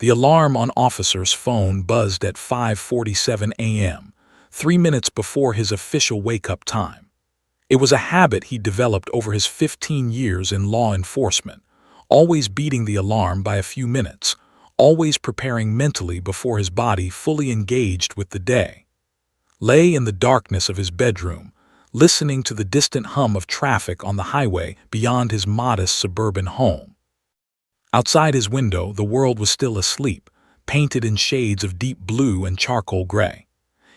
The alarm on Officer's phone buzzed at 5:47 a.m., 3 minutes before his official wake-up time. It was a habit he developed over his 15 years in law enforcement, always beating the alarm by a few minutes, always preparing mentally before his body fully engaged with the day. Lay in the darkness of his bedroom, listening to the distant hum of traffic on the highway beyond his modest suburban home. Outside his window, the world was still asleep, painted in shades of deep blue and charcoal gray.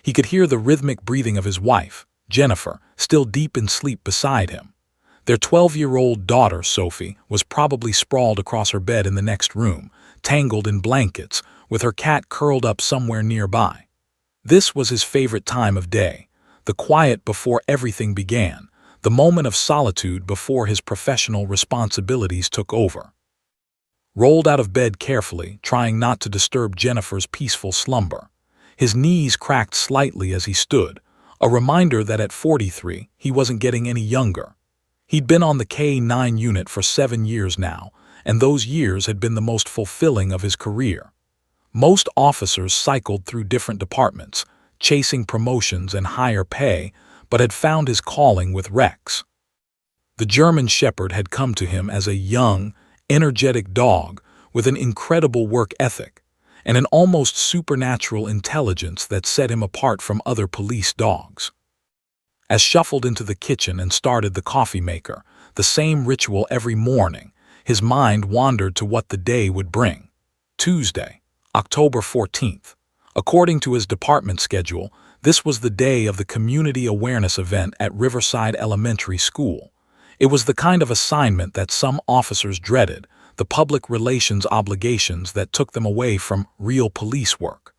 He could hear the rhythmic breathing of his wife, Jennifer, still deep in sleep beside him. Their 12-year-old daughter, Sophie, was probably sprawled across her bed in the next room, tangled in blankets, with her cat curled up somewhere nearby. This was his favorite time of day, the quiet before everything began, the moment of solitude before his professional responsibilities took over. Rolled out of bed carefully, trying not to disturb Jennifer's peaceful slumber. His knees cracked slightly as he stood, a reminder that at 43, he wasn't getting any younger. He'd been on the K-9 unit for 7 years now, and those years had been the most fulfilling of his career. Most officers cycled through different departments, chasing promotions and higher pay, but had found his calling with Rex. The German Shepherd had come to him as a young, energetic dog with an incredible work ethic and an almost supernatural intelligence that set him apart from other police dogs. As shuffled into the kitchen and started the coffee maker, the same ritual every morning, his mind wandered to what the day would bring. Tuesday, October 14th. According to his department schedule, this was the day of the community awareness event at Riverside Elementary School. It was the kind of assignment that some officers dreaded, the public relations obligations that took them away from real police work,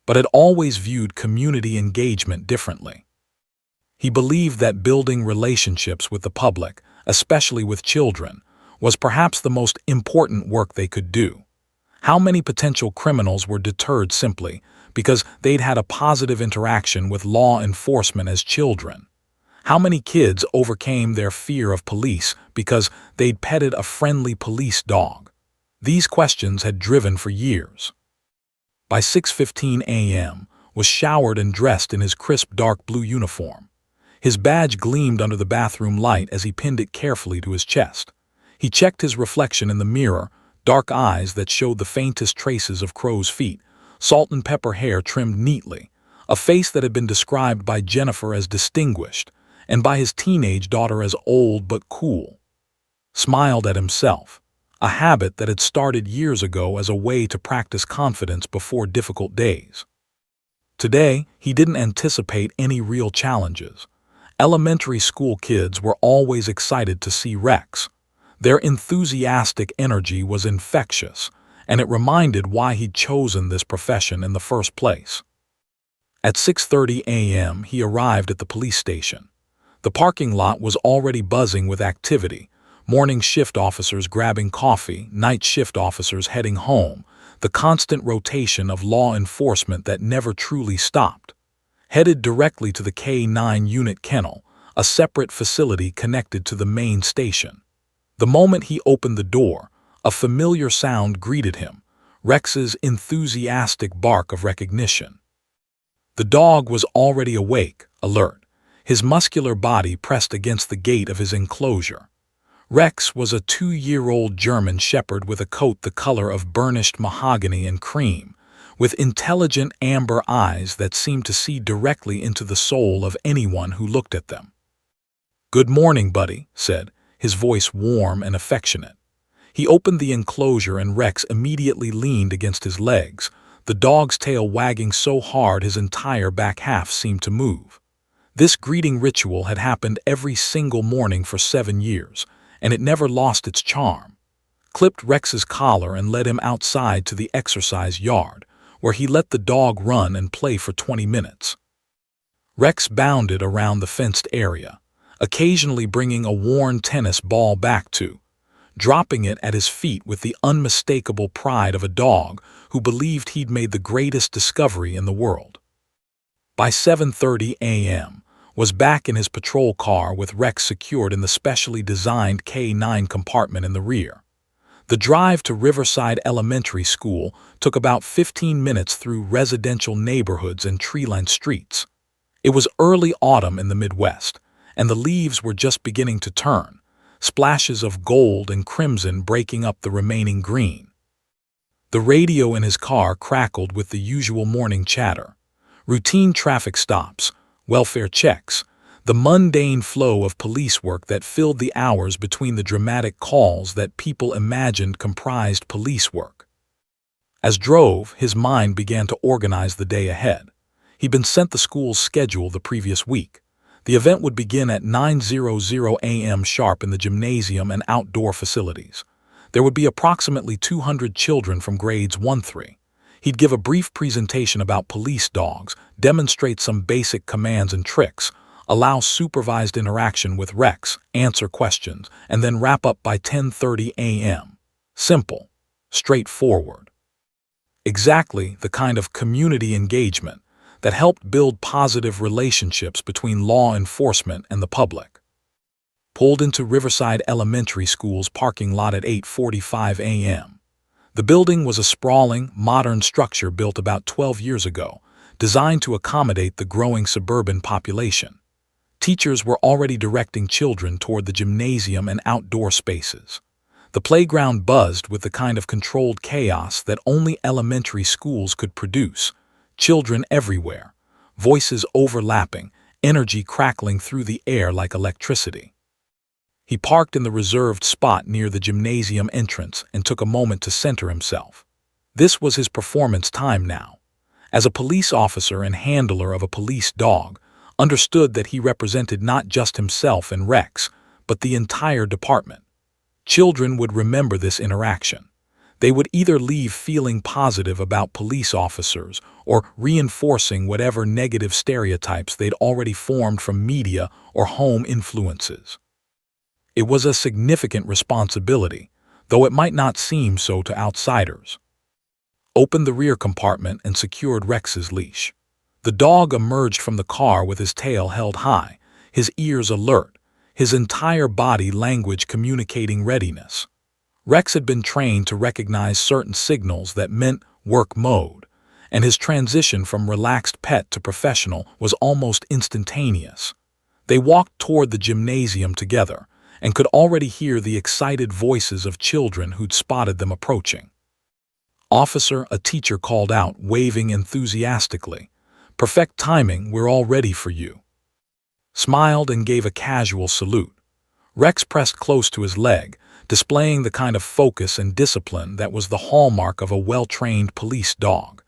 but had always viewed community engagement differently. He believed that building relationships with the public, especially with children, was perhaps the most important work they could do. How many potential criminals were deterred simply because they'd had a positive interaction with law enforcement as children? How many kids overcame their fear of police because they'd petted a friendly police dog? These questions had driven for years. By 6:15 a.m., was showered and dressed in his crisp dark blue uniform. His badge gleamed under the bathroom light as he pinned it carefully to his chest. He checked his reflection in the mirror, dark eyes that showed the faintest traces of crow's feet, salt and pepper hair trimmed neatly, a face that had been described by Jennifer as distinguished, and by his teenage daughter as old but cool. Smiled at himself, a habit that had started years ago as a way to practice confidence before difficult days. Today, he didn't anticipate any real challenges. Elementary school kids were always excited to see Rex. Their enthusiastic energy was infectious, and it reminded why he'd chosen this profession in the first place. At 6:30 a.m., he arrived at the police station. The parking lot was already buzzing with activity, morning shift officers grabbing coffee, night shift officers heading home, the constant rotation of law enforcement that never truly stopped. Headed directly to the K-9 unit kennel, a separate facility connected to the main station. The moment he opened the door, a familiar sound greeted him, Rex's enthusiastic bark of recognition. The dog was already awake, alert, his muscular body pressed against the gate of his enclosure. Rex was a 2-year-old German Shepherd with a coat the color of burnished mahogany and cream, with intelligent amber eyes that seemed to see directly into the soul of anyone who looked at them. "Good morning, buddy," said, his voice warm and affectionate. He opened the enclosure and Rex immediately leaned against his legs, the dog's tail wagging so hard his entire back half seemed to move. This greeting ritual had happened every single morning for 7 years, and it never lost its charm. Clipped Rex's collar and led him outside to the exercise yard, where he let the dog run and play for 20 minutes. Rex bounded around the fenced area, occasionally bringing a worn tennis ball back to, dropping it at his feet with the unmistakable pride of a dog who believed he'd made the greatest discovery in the world. By 7:30 a.m., was back in his patrol car with Rex secured in the specially designed K-9 compartment in the rear. The drive to Riverside Elementary School took about 15 minutes through residential neighborhoods and tree-lined streets. It was early autumn in the Midwest, and the leaves were just beginning to turn, splashes of gold and crimson breaking up the remaining green. The radio in his car crackled with the usual morning chatter. Routine traffic stops, welfare checks, the mundane flow of police work that filled the hours between the dramatic calls that people imagined comprised police work. As drove, his mind began to organize the day ahead. He'd been sent the school's schedule the previous week. The event would begin at 9:00 a.m. sharp in the gymnasium and outdoor facilities. There would be approximately 200 children from grades 1-3. He'd give a brief presentation about police dogs, demonstrate some basic commands and tricks, allow supervised interaction with Rex, answer questions, and then wrap up by 10:30 a.m. Simple, straightforward. Exactly the kind of community engagement that helped build positive relationships between law enforcement and the public. Pulled into Riverside Elementary School's parking lot at 8:45 a.m. The building was a sprawling, modern structure built about 12 years ago, designed to accommodate the growing suburban population. Teachers were already directing children toward the gymnasium and outdoor spaces. The playground buzzed with the kind of controlled chaos that only elementary schools could produce. Children everywhere, voices overlapping, energy crackling through the air like electricity. He parked in the reserved spot near the gymnasium entrance and took a moment to center himself. This was his performance time now. As a police officer and handler of a police dog, understood that he represented not just himself and Rex, but the entire department. Children would remember this interaction. They would either leave feeling positive about police officers or reinforcing whatever negative stereotypes they'd already formed from media or home influences. It was a significant responsibility, though it might not seem so to outsiders. Opened the rear compartment and secured Rex's leash. The dog emerged from the car with his tail held high, his ears alert, his entire body language communicating readiness. Rex had been trained to recognize certain signals that meant work mode, and his transition from relaxed pet to professional was almost instantaneous. They walked toward the gymnasium together and could already hear the excited voices of children who'd spotted them approaching. "Officer," a teacher called out, waving enthusiastically. "Perfect timing, we're all ready for you." Smiled and gave a casual salute. Rex pressed close to his leg, displaying the kind of focus and discipline that was the hallmark of a well-trained police dog.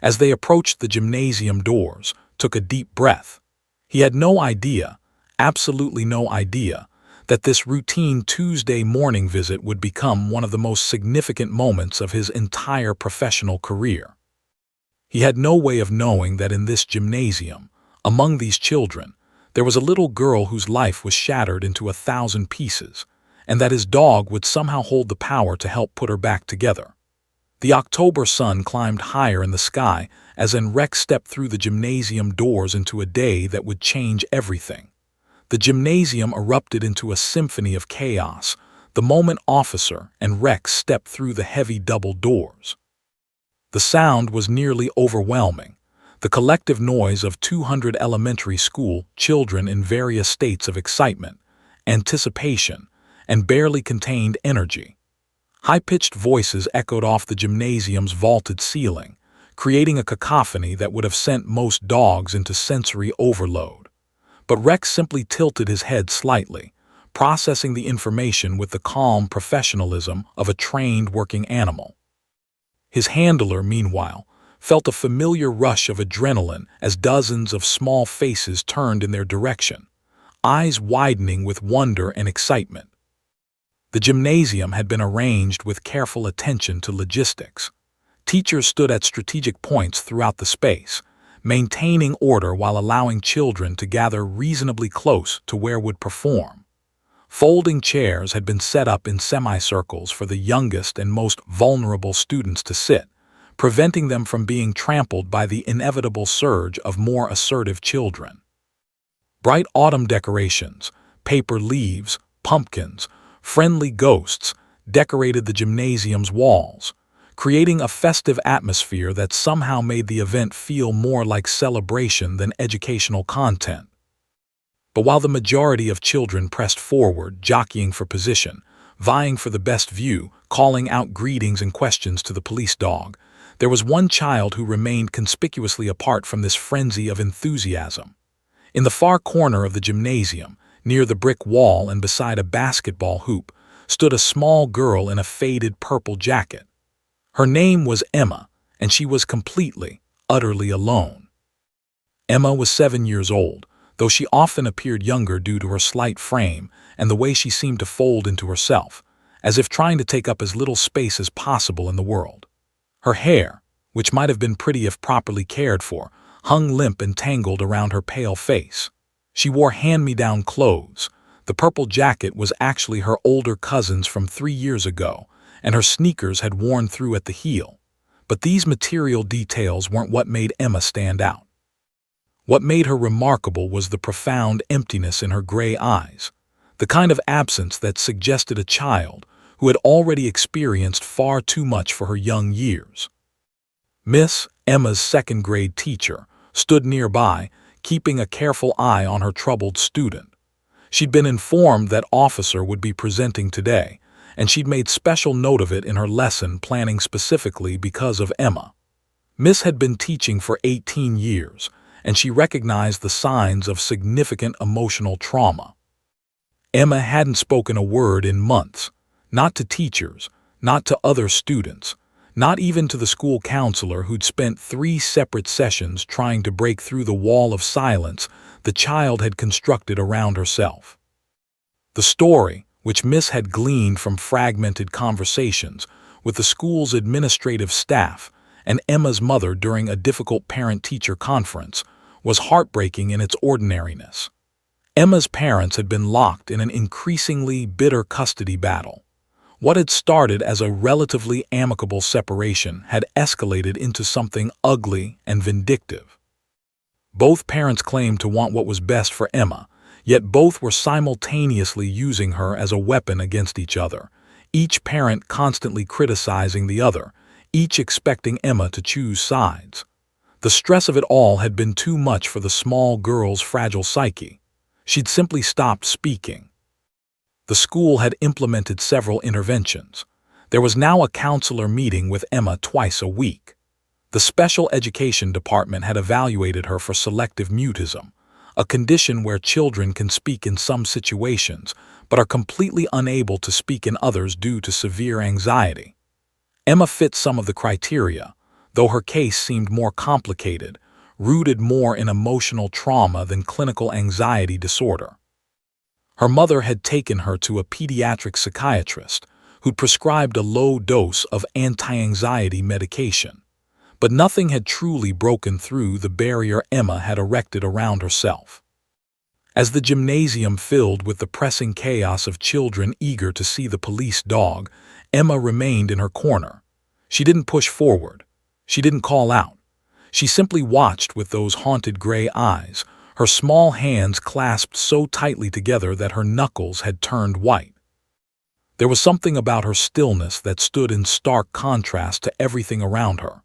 As they approached the gymnasium doors, took a deep breath. He had no idea, absolutely no idea, that this routine Tuesday morning visit would become one of the most significant moments of his entire professional career. He had no way of knowing that in this gymnasium, among these children, there was a little girl whose life was shattered into 1,000 pieces, and that his dog would somehow hold the power to help put her back together. The October sun climbed higher in the sky as Rex stepped through the gymnasium doors into a day that would change everything. The gymnasium erupted into a symphony of chaos the moment Officer and Rex stepped through the heavy double doors. The sound was nearly overwhelming, the collective noise of 200 elementary school children in various states of excitement, anticipation, and barely contained energy. High-pitched voices echoed off the gymnasium's vaulted ceiling, creating a cacophony that would have sent most dogs into sensory overload. But Rex simply tilted his head slightly, processing the information with the calm professionalism of a trained working animal. His handler, meanwhile, felt a familiar rush of adrenaline as dozens of small faces turned in their direction, eyes widening with wonder and excitement. The gymnasium had been arranged with careful attention to logistics. Teachers stood at strategic points throughout the space, maintaining order while allowing children to gather reasonably close to where would perform. Folding chairs had been set up in semicircles for the youngest and most vulnerable students to sit, preventing them from being trampled by the inevitable surge of more assertive children. Bright autumn decorations, paper leaves, pumpkins, friendly ghosts, decorated the gymnasium's walls, creating a festive atmosphere that somehow made the event feel more like celebration than educational content. But while the majority of children pressed forward, jockeying for position, vying for the best view, calling out greetings and questions to the police dog, there was one child who remained conspicuously apart from this frenzy of enthusiasm. In the far corner of the gymnasium, near the brick wall and beside a basketball hoop, stood a small girl in a faded purple jacket. Her name was Emma, and she was completely, utterly alone. Emma was 7 years old, though she often appeared younger due to her slight frame and the way she seemed to fold into herself, as if trying to take up as little space as possible in the world. Her hair, which might have been pretty if properly cared for, hung limp and tangled around her pale face. She wore hand-me-down clothes. The purple jacket was actually her older cousin's from 3 years ago, and her sneakers had worn through at the heel. But these material details weren't what made Emma stand out. What made her remarkable was the profound emptiness in her gray eyes, the kind of absence that suggested a child who had already experienced far too much for her young years. Miss, Emma's second-grade teacher, stood nearby, keeping a careful eye on her troubled student. She'd been informed that Officer would be presenting today, and she'd made special note of it in her lesson planning specifically because of Emma. Miss had been teaching for 18 years, and she recognized the signs of significant emotional trauma. Emma hadn't spoken a word in months, not to teachers, not to other students, not even to the school counselor who'd spent 3 separate sessions trying to break through the wall of silence the child had constructed around herself. The story, which Miss had gleaned from fragmented conversations with the school's administrative staff and Emma's mother during a difficult parent-teacher conference, was heartbreaking in its ordinariness. Emma's parents had been locked in an increasingly bitter custody battle. What had started as a relatively amicable separation had escalated into something ugly and vindictive. Both parents claimed to want what was best for Emma, yet both were simultaneously using her as a weapon against each other, each parent constantly criticizing the other, each expecting Emma to choose sides. The stress of it all had been too much for the small girl's fragile psyche. She'd simply stopped speaking. The school had implemented several interventions. There was now a counselor meeting with Emma twice a week. The special education department had evaluated her for selective mutism, a condition where children can speak in some situations but are completely unable to speak in others due to severe anxiety. Emma fit some of the criteria, though her case seemed more complicated, rooted more in emotional trauma than clinical anxiety disorder. Her mother had taken her to a pediatric psychiatrist who'd prescribed a low dose of anti-anxiety medication, but nothing had truly broken through the barrier Emma had erected around herself. As the gymnasium filled with the pressing chaos of children eager to see the police dog, Emma remained in her corner. She didn't push forward. She didn't call out. She simply watched with those haunted gray eyes, her small hands clasped so tightly together that her knuckles had turned white. There was something about her stillness that stood in stark contrast to everything around her.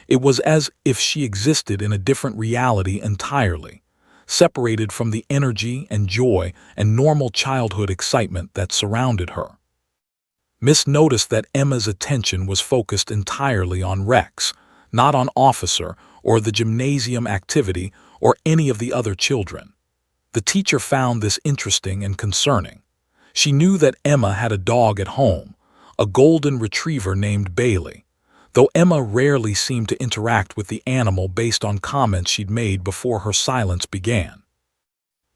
It was as if she existed in a different reality entirely, separated from the energy and joy and normal childhood excitement that surrounded her. Miss noticed that Emma's attention was focused entirely on Rex, not on Officer or the gymnasium activity or any of the other children. The teacher found this interesting and concerning. She knew that Emma had a dog at home, a golden retriever named Bailey, though Emma rarely seemed to interact with the animal based on comments she'd made before her silence began.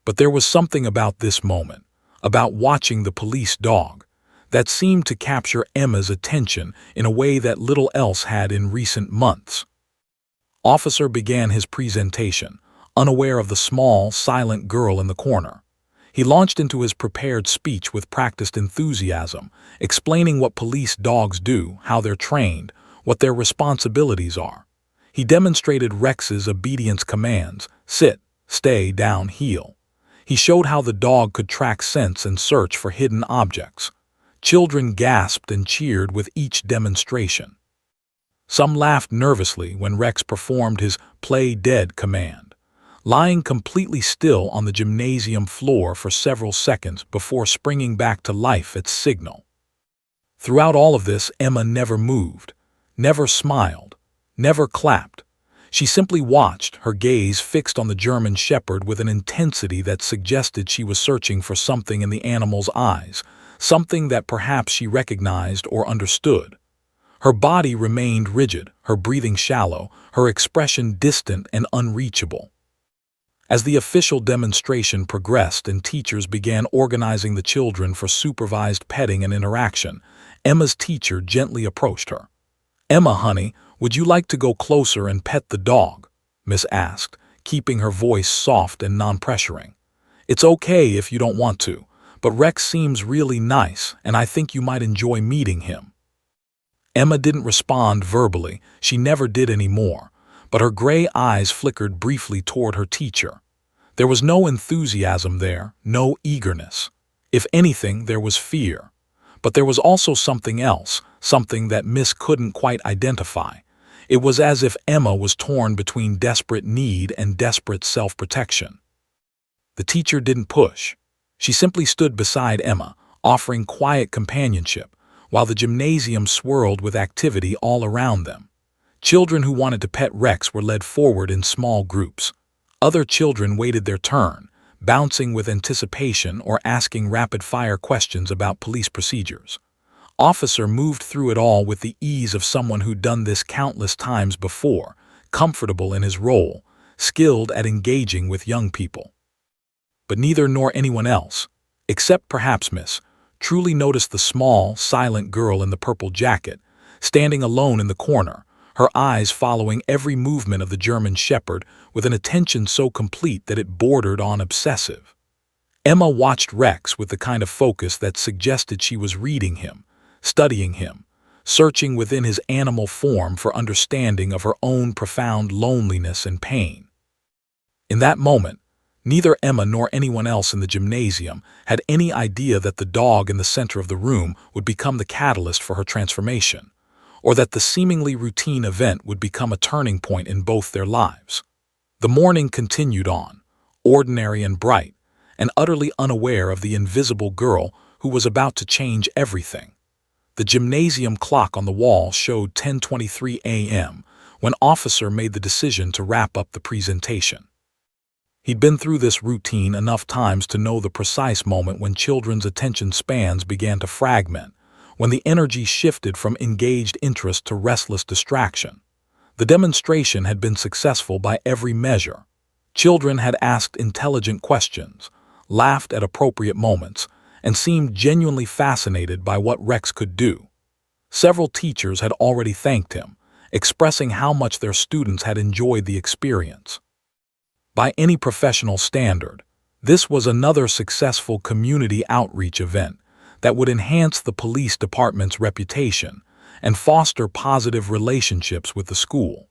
But there was something about this moment, about watching the police dog, that seemed to capture Emma's attention in a way that little else had in recent months. Officer began his presentation, unaware of the small, silent girl in the corner. He launched into his prepared speech with practiced enthusiasm, explaining what police dogs do, how they're trained, what their responsibilities are. He demonstrated Rex's obedience commands: sit, stay, down, heel. He showed how the dog could track scents and search for hidden objects. Children gasped and cheered with each demonstration. Some laughed nervously when Rex performed his "play dead" command, lying completely still on the gymnasium floor for several seconds before springing back to life at signal. Throughout all of this, Emma never moved, never smiled, never clapped. She simply watched, her gaze fixed on the German Shepherd with an intensity that suggested she was searching for something in the animal's eyes, something that perhaps she recognized or understood. Her body remained rigid, her breathing shallow, her expression distant and unreachable. As the official demonstration progressed and teachers began organizing the children for supervised petting and interaction, Emma's teacher gently approached her. "Emma, honey, would you like to go closer and pet the dog?" Miss asked, keeping her voice soft and non-pressuring. "It's okay if you don't want to, but Rex seems really nice, and I think you might enjoy meeting him." Emma didn't respond verbally, she never did anymore, but her gray eyes flickered briefly toward her teacher. There was no enthusiasm there, no eagerness. If anything, there was fear. But there was also something else, something that Miss couldn't quite identify. It was as if Emma was torn between desperate need and desperate self-protection. The teacher didn't push. She simply stood beside Emma, offering quiet companionship, while the gymnasium swirled with activity all around them. Children who wanted to pet Rex were led forward in small groups. Other children waited their turn, bouncing with anticipation or asking rapid-fire questions about police procedures. Officer moved through it all with the ease of someone who'd done this countless times before, comfortable in his role, skilled at engaging with young people. But neither nor anyone else, except perhaps Miss, truly noticed the small, silent girl in the purple jacket, standing alone in the corner, her eyes following every movement of the German Shepherd with an attention so complete that it bordered on obsessive. Emma watched Rex with the kind of focus that suggested she was reading him, studying him, searching within his animal form for understanding of her own profound loneliness and pain. In that moment, neither Emma nor anyone else in the gymnasium had any idea that the dog in the center of the room would become the catalyst for her transformation, or that the seemingly routine event would become a turning point in both their lives. The morning continued on, ordinary and bright, and utterly unaware of the invisible girl who was about to change everything. The gymnasium clock on the wall showed 10:23 a.m. when Officer made the decision to wrap up the presentation. He'd been through this routine enough times to know the precise moment when children's attention spans began to fragment, when the energy shifted from engaged interest to restless distraction. The demonstration had been successful by every measure. Children had asked intelligent questions, laughed at appropriate moments, and seemed genuinely fascinated by what Rex could do. Several teachers had already thanked him, expressing how much their students had enjoyed the experience. By any professional standard, this was another successful community outreach event that would enhance the police department's reputation and foster positive relationships with the school.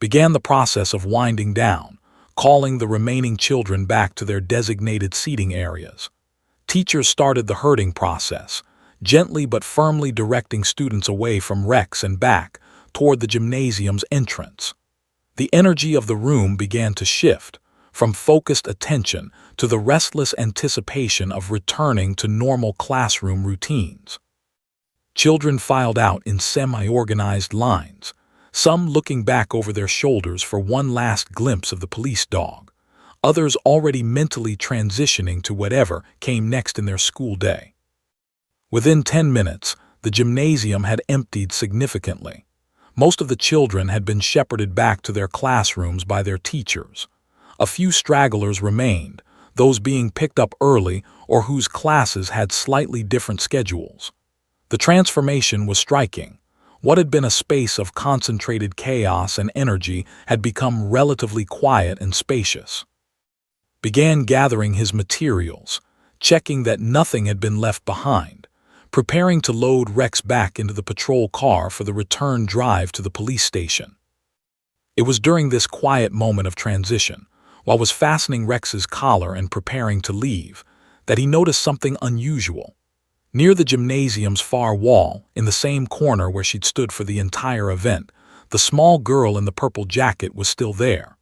Began the process of winding down, calling the remaining children back to their designated seating areas. Teachers started the herding process, gently but firmly directing students away from Rex and back toward the gymnasium's entrance. The energy of the room began to shift, from focused attention to the restless anticipation of returning to normal classroom routines. Children filed out in semi-organized lines, some looking back over their shoulders for one last glimpse of the police dog, others already mentally transitioning to whatever came next in their school day. Within 10 minutes, the gymnasium had emptied significantly. Most of the children had been shepherded back to their classrooms by their teachers. A few stragglers remained, those being picked up early or whose classes had slightly different schedules. The transformation was striking. What had been a space of concentrated chaos and energy had become relatively quiet and spacious. Began gathering his materials, checking that nothing had been left behind, preparing to load Rex back into the patrol car for the return drive to the police station. It was during this quiet moment of transition, while was fastening Rex's collar and preparing to leave, that he noticed something unusual. Near the gymnasium's far wall, in the same corner where she'd stood for the entire event, the small girl in the purple jacket was still there.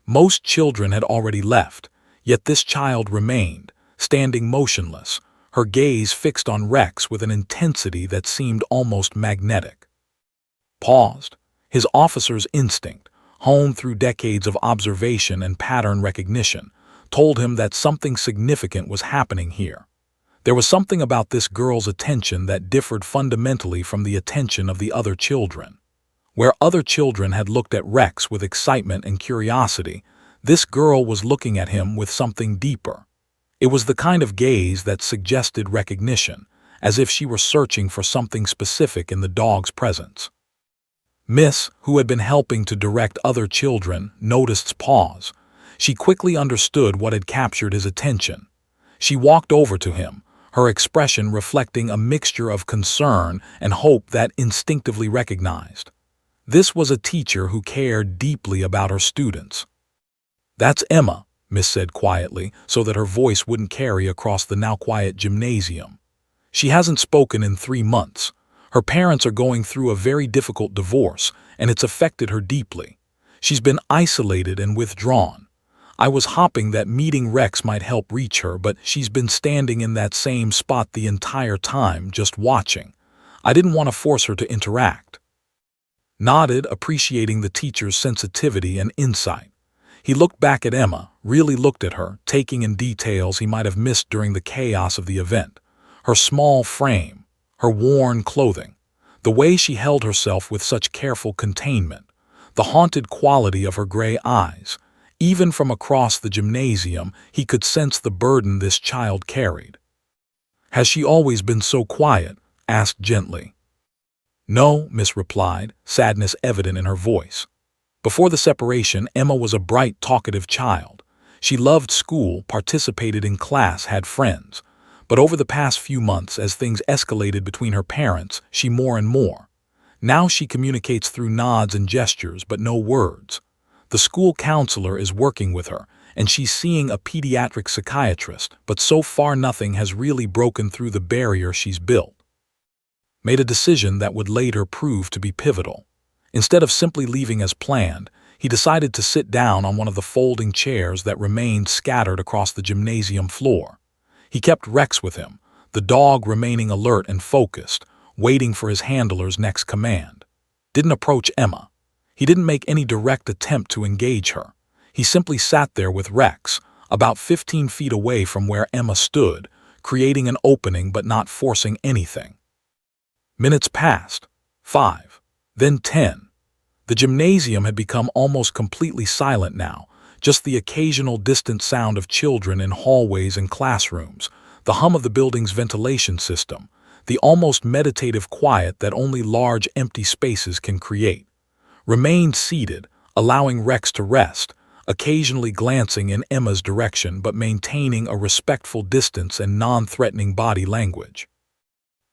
Most children had already left, yet this child remained, standing motionless, her gaze fixed on Rex with an intensity that seemed almost magnetic. Paused. His officer's instinct, honed through decades of observation and pattern recognition, told him that something significant was happening here. There was something about this girl's attention that differed fundamentally from the attention of the other children. Where other children had looked at Rex with excitement and curiosity, this girl was looking at him with something deeper. It was the kind of gaze that suggested recognition, as if she were searching for something specific in the dog's presence. Miss, who had been helping to direct other children, noticed pause. She quickly understood what had captured his attention. She walked over to him, her expression reflecting a mixture of concern and hope that instinctively recognized. This was a teacher who cared deeply about her students. "That's Emma," Miss said quietly, so that her voice wouldn't carry across the now quiet gymnasium. "She hasn't spoken in 3 months. Her parents are going through a very difficult divorce, and it's affected her deeply. She's been isolated and withdrawn. I was hoping that meeting Rex might help reach her, but she's been standing in that same spot the entire time, just watching. I didn't want to force her to interact." Nodded, appreciating the teacher's sensitivity and insight. He looked back at Emma, really looked at her, taking in details he might have missed during the chaos of the event. Her small frame, her worn clothing, the way she held herself with such careful containment, the haunted quality of her gray eyes. Even from across the gymnasium, he could sense the burden this child carried. "Has she always been so quiet?" asked gently. "No," Miss replied, sadness evident in her voice. Before the separation, Emma was a bright, talkative child. She loved school, participated in class, had friends. But over the past few months, as things escalated between her parents, she more and more. Now she communicates through nods and gestures, but no words. The school counselor is working with her, and she's seeing a pediatric psychiatrist, but so far nothing has really broken through the barrier she's built. Made a decision that would later prove to be pivotal. Instead of simply leaving as planned, he decided to sit down on one of the folding chairs that remained scattered across the gymnasium floor. He kept Rex with him, the dog remaining alert and focused, waiting for his handler's next command. Didn't approach Emma. He didn't make any direct attempt to engage her. He simply sat there with Rex, about 15 feet away from where Emma stood, creating an opening but not forcing anything. Minutes passed. 5. Then 10. The gymnasium had become almost completely silent now, just the occasional distant sound of children in hallways and classrooms, the hum of the building's ventilation system, the almost meditative quiet that only large empty spaces can create. Remained seated, allowing Rex to rest, occasionally glancing in Emma's direction but maintaining a respectful distance and non-threatening body language.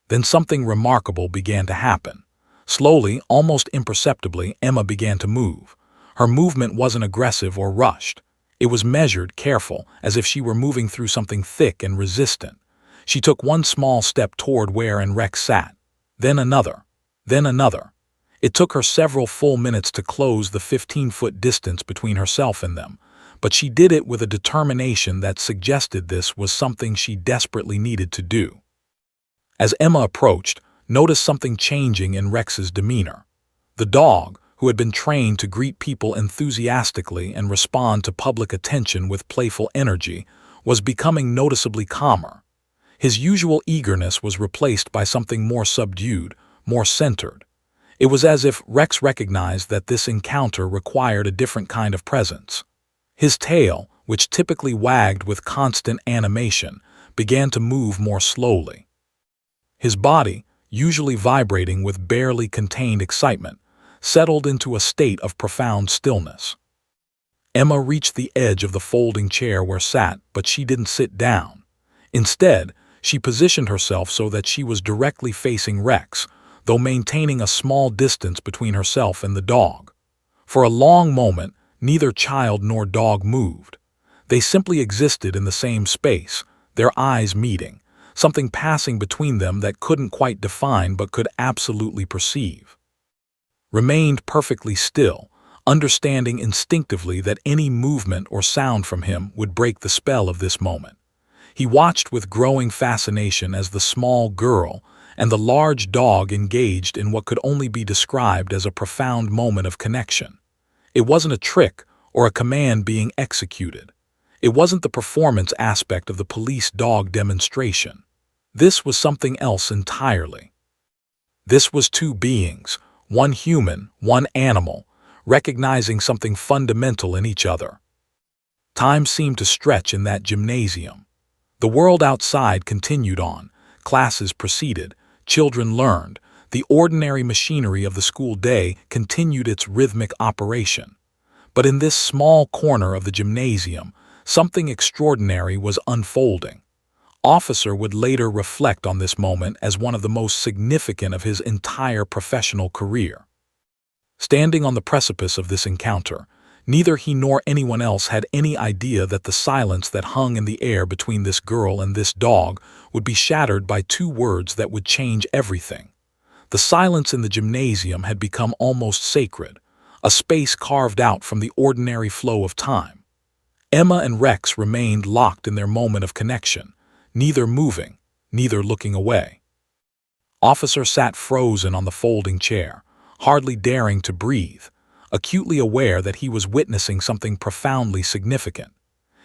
Then something remarkable began to happen. Slowly, almost imperceptibly, Emma began to move. Her movement wasn't aggressive or rushed. It was measured, careful, as if she were moving through something thick and resistant. She took one small step toward where Rex sat, then another, then another. It took her several full minutes to close the 15-foot distance between herself and them, but she did it with a determination that suggested this was something she desperately needed to do. As Emma approached, noticed something changing in Rex's demeanor. The dog, who had been trained to greet people enthusiastically and respond to public attention with playful energy, was becoming noticeably calmer. His usual eagerness was replaced by something more subdued, more centered. It was as if Rex recognized that this encounter required a different kind of presence. His tail, which typically wagged with constant animation, began to move more slowly. His body, usually vibrating with barely contained excitement, settled into a state of profound stillness. Emma reached the edge of the folding chair where sat, but she didn't sit down. Instead, she positioned herself so that she was directly facing Rex, though maintaining a small distance between herself and the dog. For a long moment, neither child nor dog moved. They simply existed in the same space, their eyes meeting, something passing between them that couldn't quite define but could absolutely perceive. Remained perfectly still, understanding instinctively that any movement or sound from him would break the spell of this moment. He watched with growing fascination as the small girl and the large dog engaged in what could only be described as a profound moment of connection. It wasn't a trick or a command being executed. It wasn't the performance aspect of the police dog demonstration. This was something else entirely. This was two beings, one human, one animal, recognizing something fundamental in each other. Time seemed to stretch in that gymnasium. The world outside continued on, classes proceeded, children learned, the ordinary machinery of the school day continued its rhythmic operation. But in this small corner of the gymnasium, something extraordinary was unfolding. Officer would later reflect on this moment as one of the most significant of his entire professional career. Standing on the precipice of this encounter, neither he nor anyone else had any idea that the silence that hung in the air between this girl and this dog would be shattered by two words that would change everything. The silence in the gymnasium had become almost sacred, a space carved out from the ordinary flow of time. Emma and Rex remained locked in their moment of connection, neither moving, neither looking away. Officer sat frozen on the folding chair, hardly daring to breathe, acutely aware that he was witnessing something profoundly significant.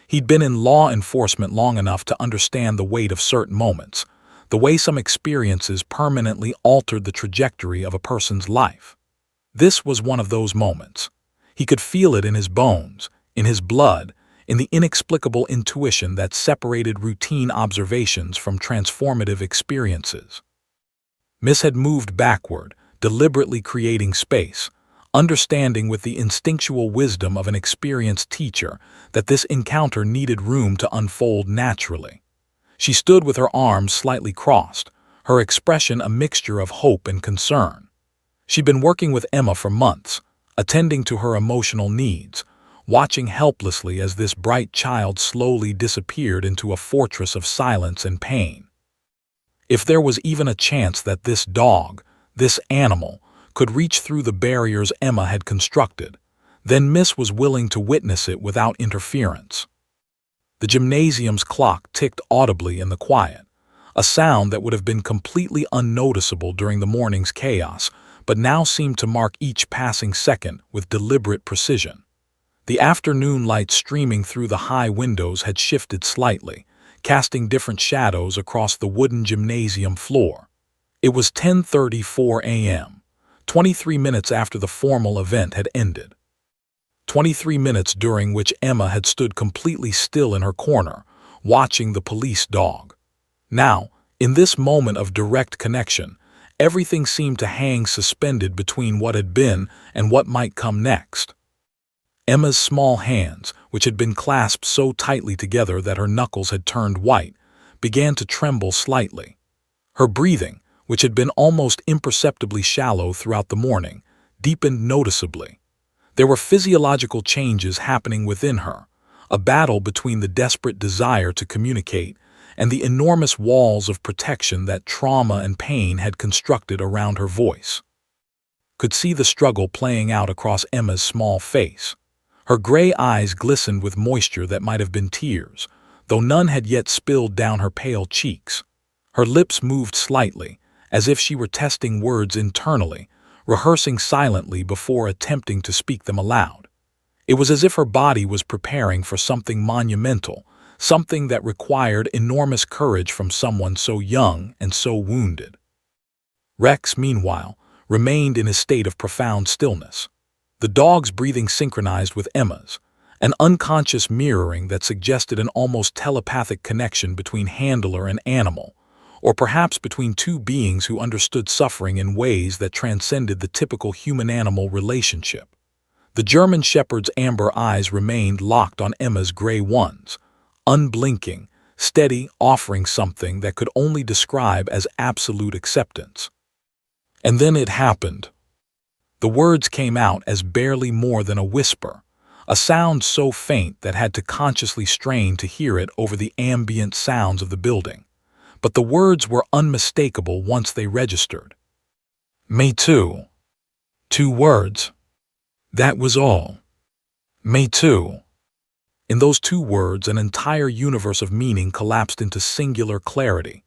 He'd been in law enforcement long enough to understand the weight of certain moments, the way some experiences permanently altered the trajectory of a person's life. This was one of those moments. He could feel it in his bones, in his blood, in the inexplicable intuition that separated routine observations from transformative experiences. Miss had moved backward, deliberately creating space, understanding with the instinctual wisdom of an experienced teacher that this encounter needed room to unfold naturally. She stood with her arms slightly crossed, her expression a mixture of hope and concern. She'd been working with Emma for months, attending to her emotional needs, watching helplessly as this bright child slowly disappeared into a fortress of silence and pain. If there was even a chance that this dog, this animal, could reach through the barriers Emma had constructed, then Miss was willing to witness it without interference. The gymnasium's clock ticked audibly in the quiet, a sound that would have been completely unnoticeable during the morning's chaos, but now seemed to mark each passing second with deliberate precision. The afternoon light streaming through the high windows had shifted slightly, casting different shadows across the wooden gymnasium floor. It was 10:34 a.m., 23 minutes after the formal event had ended. 23 minutes during which Emma had stood completely still in her corner, watching the police dog. Now, in this moment of direct connection, everything seemed to hang suspended between what had been and what might come next. Emma's small hands, which had been clasped so tightly together that her knuckles had turned white, began to tremble slightly. Her breathing, which had been almost imperceptibly shallow throughout the morning, deepened noticeably. There were physiological changes happening within her, a battle between the desperate desire to communicate and the enormous walls of protection that trauma and pain had constructed around her voice. Could see the struggle playing out across Emma's small face. Her gray eyes glistened with moisture that might have been tears, though none had yet spilled down her pale cheeks. Her lips moved slightly, as if she were testing words internally, rehearsing silently before attempting to speak them aloud. It was as if her body was preparing for something monumental, something that required enormous courage from someone so young and so wounded. Rex, meanwhile, remained in a state of profound stillness. The dog's breathing synchronized with Emma's, an unconscious mirroring that suggested an almost telepathic connection between handler and animal, or perhaps between two beings who understood suffering in ways that transcended the typical human-animal relationship. The German Shepherd's amber eyes remained locked on Emma's gray ones, unblinking, steady, offering something that could only describe as absolute acceptance. And then it happened. The words came out as barely more than a whisper, a sound so faint that had to consciously strain to hear it over the ambient sounds of the building. but the words were unmistakable once they registered. Me too. 2 words. That was all. Me too. In those 2 words, an entire universe of meaning collapsed into singular clarity.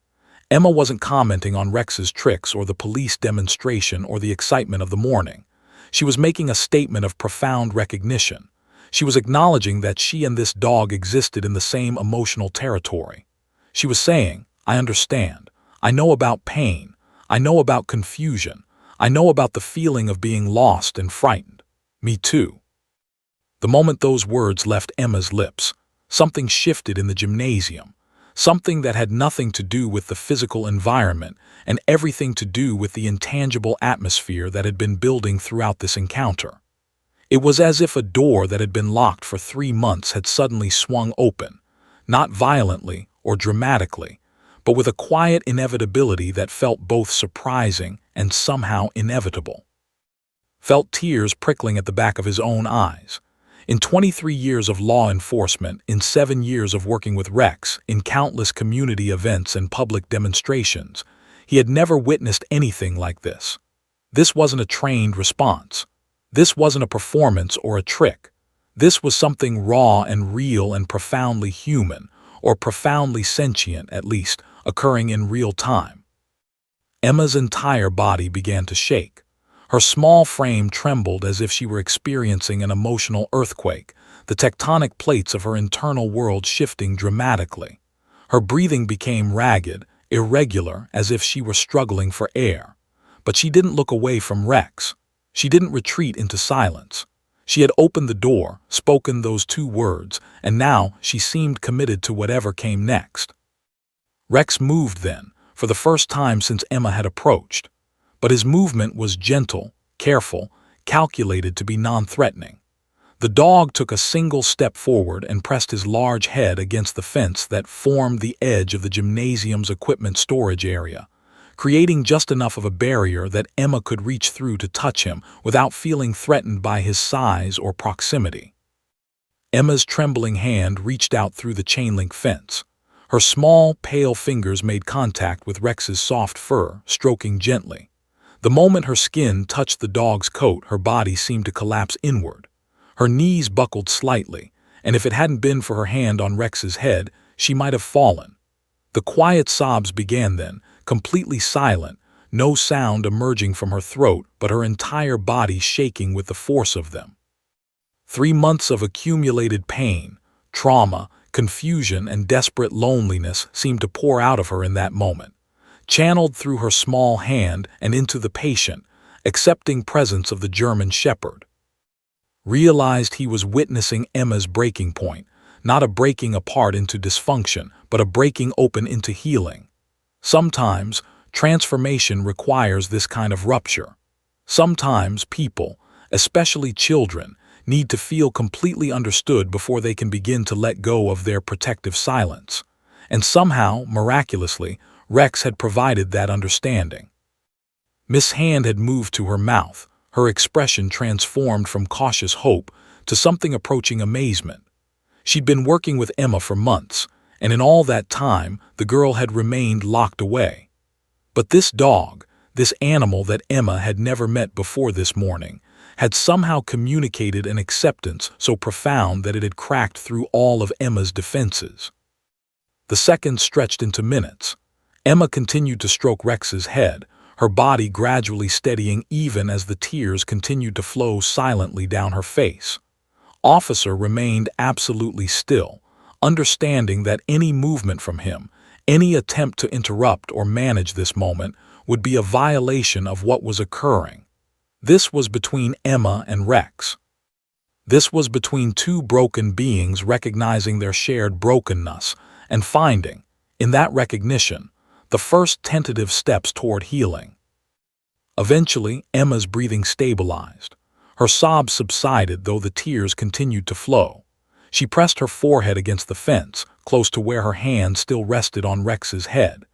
Emma wasn't commenting on Rex's tricks or the police demonstration or the excitement of the morning. She was making a statement of profound recognition. She was acknowledging that she and this dog existed in the same emotional territory. She was saying, I understand. I know about pain. I know about confusion. I know about the feeling of being lost and frightened. Me too. The moment those words left Emma's lips, something shifted in the gymnasium, something that had nothing to do with the physical environment and everything to do with the intangible atmosphere that had been building throughout this encounter. It was as if a door that had been locked for 3 months had suddenly swung open, not violently or dramatically, but with a quiet inevitability that felt both surprising and somehow inevitable. Felt tears prickling at the back of his own eyes. In 23 years of law enforcement, in 7 years of working with Rex, in countless community events and public demonstrations, he had never witnessed anything like this. This wasn't a trained response. This wasn't a performance or a trick. This was something raw and real and profoundly human, or profoundly sentient at least, occurring in real time. Emma's entire body began to shake. Her small frame trembled as if she were experiencing an emotional earthquake, the tectonic plates of her internal world shifting dramatically. Her breathing became ragged, irregular, as if she were struggling for air. But she didn't look away from Rex. She didn't retreat into silence. She had opened the door, spoken those 2 words, and now she seemed committed to whatever came next. Rex moved then, for the first time since Emma had approached. But his movement was gentle, careful, calculated to be non-threatening. The dog took a single step forward and pressed his large head against the fence that formed the edge of the gymnasium's equipment storage area, creating just enough of a barrier that Emma could reach through to touch him without feeling threatened by his size or proximity. Emma's trembling hand reached out through the chain-link fence. Her small, pale fingers made contact with Rex's soft fur, stroking gently. The moment her skin touched the dog's coat, her body seemed to collapse inward. Her knees buckled slightly, and if it hadn't been for her hand on Rex's head, she might have fallen. The quiet sobs began then, completely silent, no sound emerging from her throat, but her entire body shaking with the force of them. 3 months of accumulated pain, trauma, confusion, and desperate loneliness seemed to pour out of her in that moment, channeled through her small hand and into the patient, accepting presence of the German Shepherd. Realized he was witnessing Emma's breaking point, not a breaking apart into dysfunction, but a breaking open into healing. Sometimes, transformation requires this kind of rupture. Sometimes people, especially children, need to feel completely understood before they can begin to let go of their protective silence. And somehow, miraculously, Rex had provided that understanding. Miss Hand had moved to her mouth, her expression transformed from cautious hope to something approaching amazement. She'd been working with Emma for months, and in all that time, the girl had remained locked away. But this dog, this animal that Emma had never met before this morning, had somehow communicated an acceptance so profound that it had cracked through all of Emma's defenses. The seconds stretched into minutes. Emma continued to stroke Rex's head, her body gradually steadying even as the tears continued to flow silently down her face. Officer remained absolutely still, understanding that any movement from him, any attempt to interrupt or manage this moment, would be a violation of what was occurring. This was between Emma and Rex. This was between 2 broken beings recognizing their shared brokenness and finding, in that recognition, the first tentative steps toward healing. Eventually, Emma's breathing stabilized. Her sobs subsided, though the tears continued to flow. She pressed her forehead against the fence, close to where her hand still rested on Rex's head.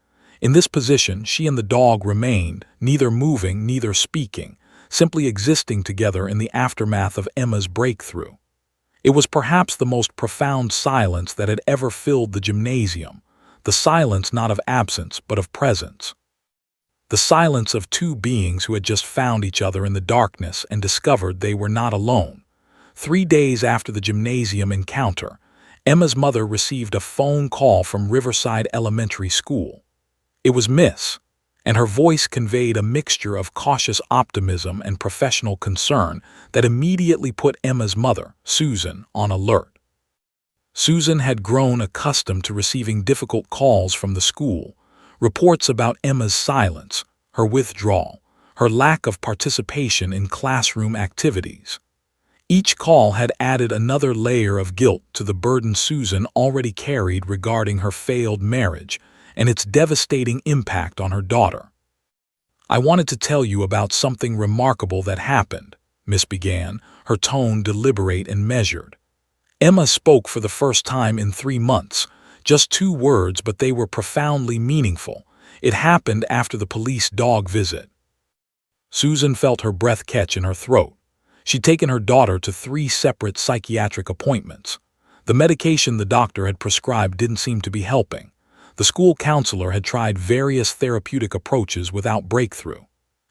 In this position, she and the dog remained, neither moving, neither speaking, simply existing together in the aftermath of Emma's breakthrough. It was perhaps the most profound silence that had ever filled the gymnasium, the silence not of absence but of presence. The silence of two beings who had just found each other in the darkness and discovered they were not alone. 3 days after the gymnasium encounter, Emma's mother received a phone call from Riverside Elementary School. It was Miss, and her voice conveyed a mixture of cautious optimism and professional concern that immediately put Emma's mother, Susan, on alert. Susan had grown accustomed to receiving difficult calls from the school, reports about Emma's silence, her withdrawal, her lack of participation in classroom activities. Each call had added another layer of guilt to the burden Susan already carried regarding her failed marriage and its devastating impact on her daughter. "I wanted to tell you about something remarkable that happened," Miss began, her tone deliberate and measured. Emma spoke for the first time in 3 months, just 2 words, but they were profoundly meaningful. It happened after the police dog visit. Susan felt her breath catch in her throat. She'd taken her daughter to 3 separate psychiatric appointments. The medication the doctor had prescribed didn't seem to be helping. The school counselor had tried various therapeutic approaches without breakthrough.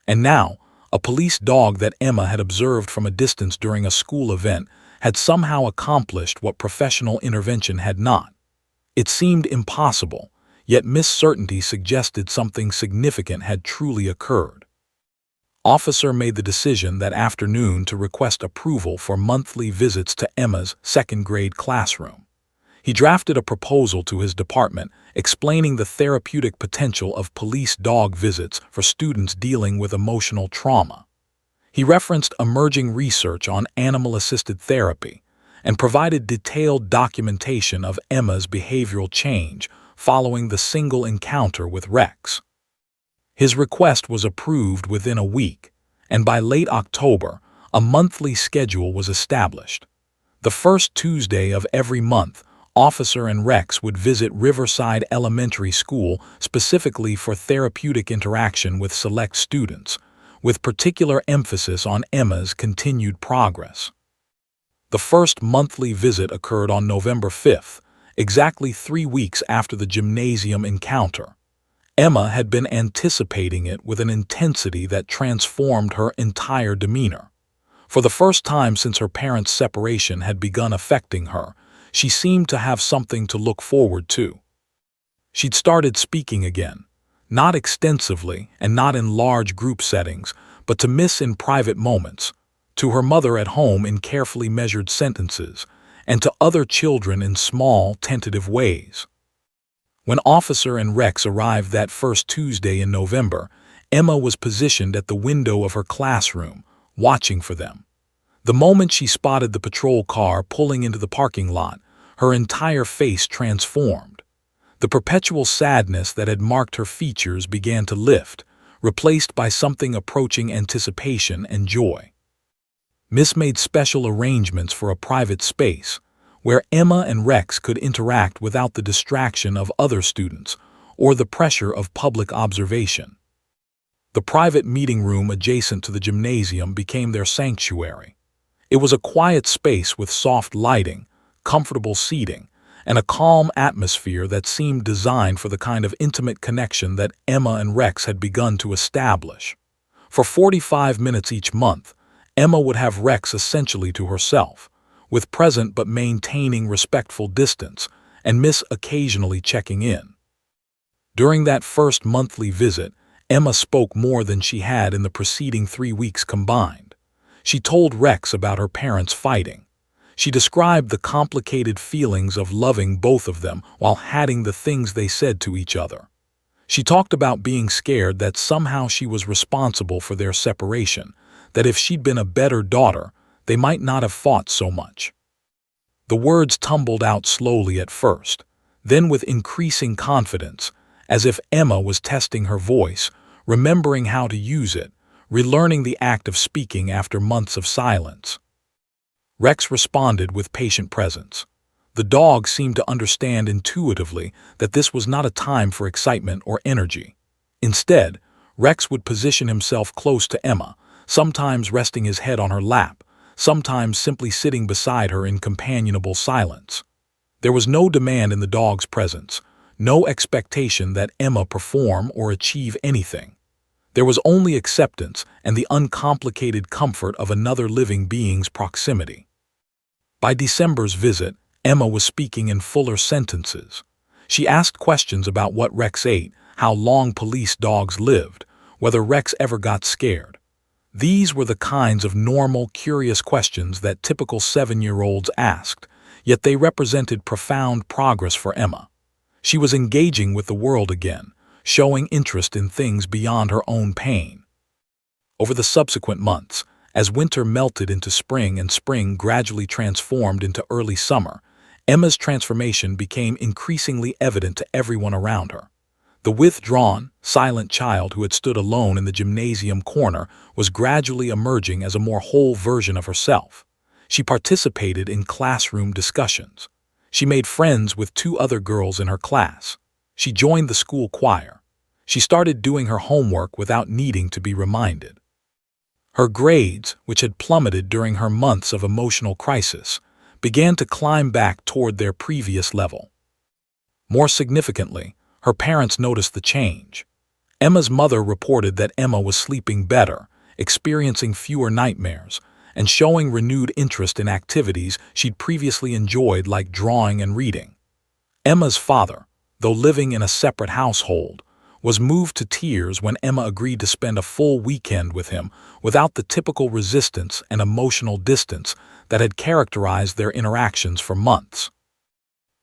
And now, a police dog that Emma had observed from a distance during a school event had somehow accomplished what professional intervention had not. It seemed impossible, yet Miss Certainty suggested something significant had truly occurred. Officer made the decision that afternoon to request approval for monthly visits to Emma's second-grade classroom. He drafted a proposal to his department explaining the therapeutic potential of police dog visits for students dealing with emotional trauma. He referenced emerging research on animal-assisted therapy and provided detailed documentation of Emma's behavioral change following the single encounter with Rex. His request was approved within a week, and by late October, a monthly schedule was established. The first Tuesday of every month, Officer and Rex would visit Riverside Elementary School specifically for therapeutic interaction with select students, with particular emphasis on Emma's continued progress. The first monthly visit occurred on November 5th, exactly 3 weeks after the gymnasium encounter. Emma had been anticipating it with an intensity that transformed her entire demeanor. For the first time since her parents' separation had begun affecting her, she seemed to have something to look forward to. She'd started speaking again, not extensively and not in large group settings, but to Miss in private moments, to her mother at home in carefully measured sentences, and to other children in small, tentative ways. When Officer and Rex arrived that first Tuesday in November, Emma was positioned at the window of her classroom, watching for them. The moment she spotted the patrol car pulling into the parking lot, her entire face transformed. The perpetual sadness that had marked her features began to lift, replaced by something approaching anticipation and joy. Miss made special arrangements for a private space, where Emma and Rex could interact without the distraction of other students or the pressure of public observation. The private meeting room adjacent to the gymnasium became their sanctuary. It was a quiet space with soft lighting, comfortable seating, and a calm atmosphere that seemed designed for the kind of intimate connection that Emma and Rex had begun to establish. For 45 minutes each month, Emma would have Rex essentially to herself, with present but maintaining respectful distance, and Miss occasionally checking in. During that first monthly visit, Emma spoke more than she had in the preceding 3 weeks combined. She told Rex about her parents fighting. She described the complicated feelings of loving both of them while hating the things they said to each other. She talked about being scared that somehow she was responsible for their separation, that if she'd been a better daughter, they might not have fought so much. The words tumbled out slowly at first, then with increasing confidence, as if Emma was testing her voice, remembering how to use it, relearning the act of speaking after months of silence. Rex responded with patient presence. The dog seemed to understand intuitively that this was not a time for excitement or energy. Instead, Rex would position himself close to Emma, sometimes resting his head on her lap, sometimes simply sitting beside her in companionable silence. There was no demand in the dog's presence, no expectation that Emma perform or achieve anything. There was only acceptance and the uncomplicated comfort of another living being's proximity. By December's visit, Emma was speaking in fuller sentences. She asked questions about what Rex ate, how long police dogs lived, whether Rex ever got scared. These were the kinds of normal, curious questions that typical 7-year-olds asked, yet they represented profound progress for Emma. She was engaging with the world again, showing interest in things beyond her own pain. Over the subsequent months, as winter melted into spring and spring gradually transformed into early summer, Emma's transformation became increasingly evident to everyone around her. The withdrawn, silent child who had stood alone in the gymnasium corner was gradually emerging as a more whole version of herself. She participated in classroom discussions. She made friends with 2 other girls in her class. She joined the school choir. She started doing her homework without needing to be reminded. Her grades, which had plummeted during her months of emotional crisis, began to climb back toward their previous level. More significantly, her parents noticed the change. Emma's mother reported that Emma was sleeping better, experiencing fewer nightmares, and showing renewed interest in activities she'd previously enjoyed like drawing and reading. Emma's father, though living in a separate household, was moved to tears when Emma agreed to spend a full weekend with him without the typical resistance and emotional distance that had characterized their interactions for months.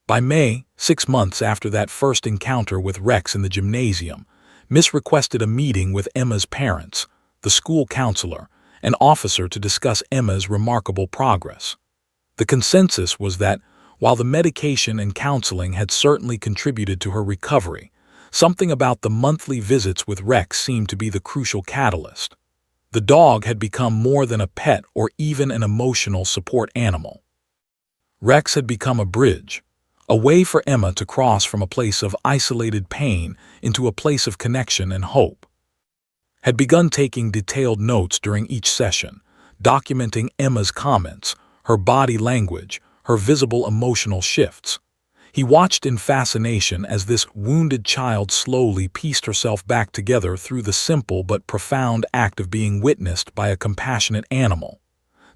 By May, 6 months after that first encounter with Rex in the gymnasium, Miss requested a meeting with Emma's parents, the school counselor, an officer to discuss Emma's remarkable progress. The consensus was that, while the medication and counseling had certainly contributed to her recovery, something about the monthly visits with Rex seemed to be the crucial catalyst. The dog had become more than a pet or even an emotional support animal. Rex had become a bridge, a way for Emma to cross from a place of isolated pain into a place of connection and hope. Had begun taking detailed notes during each session, documenting Emma's comments, her body language, her visible emotional shifts. He watched in fascination as this wounded child slowly pieced herself back together through the simple but profound act of being witnessed by a compassionate animal.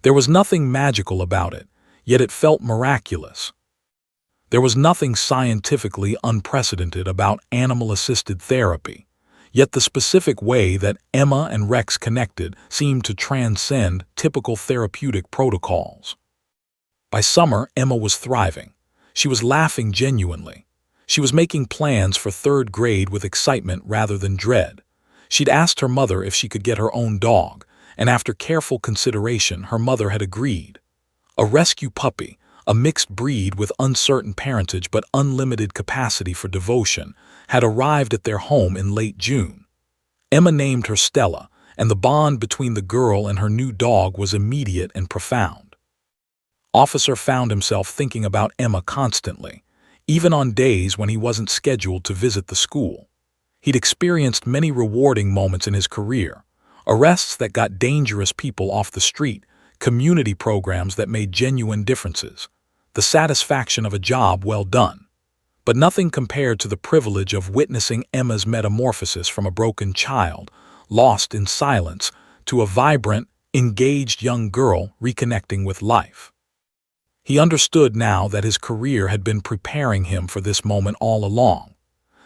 There was nothing magical about it, yet it felt miraculous. There was nothing scientifically unprecedented about animal-assisted therapy, yet the specific way that Emma and Rex connected seemed to transcend typical therapeutic protocols. By summer, Emma was thriving. She was laughing genuinely. She was making plans for 3rd grade with excitement rather than dread. She'd asked her mother if she could get her own dog, and after careful consideration, her mother had agreed. A rescue puppy, a mixed breed with uncertain parentage but unlimited capacity for devotion, had arrived at their home in late June. Emma named her Stella, and the bond between the girl and her new dog was immediate and profound. Officer found himself thinking about Emma constantly, even on days when he wasn't scheduled to visit the school. He'd experienced many rewarding moments in his career, arrests that got dangerous people off the street, community programs that made genuine differences, the satisfaction of a job well done. But nothing compared to the privilege of witnessing Emma's metamorphosis from a broken child, lost in silence, to a vibrant, engaged young girl reconnecting with life. He understood now that his career had been preparing him for this moment all along.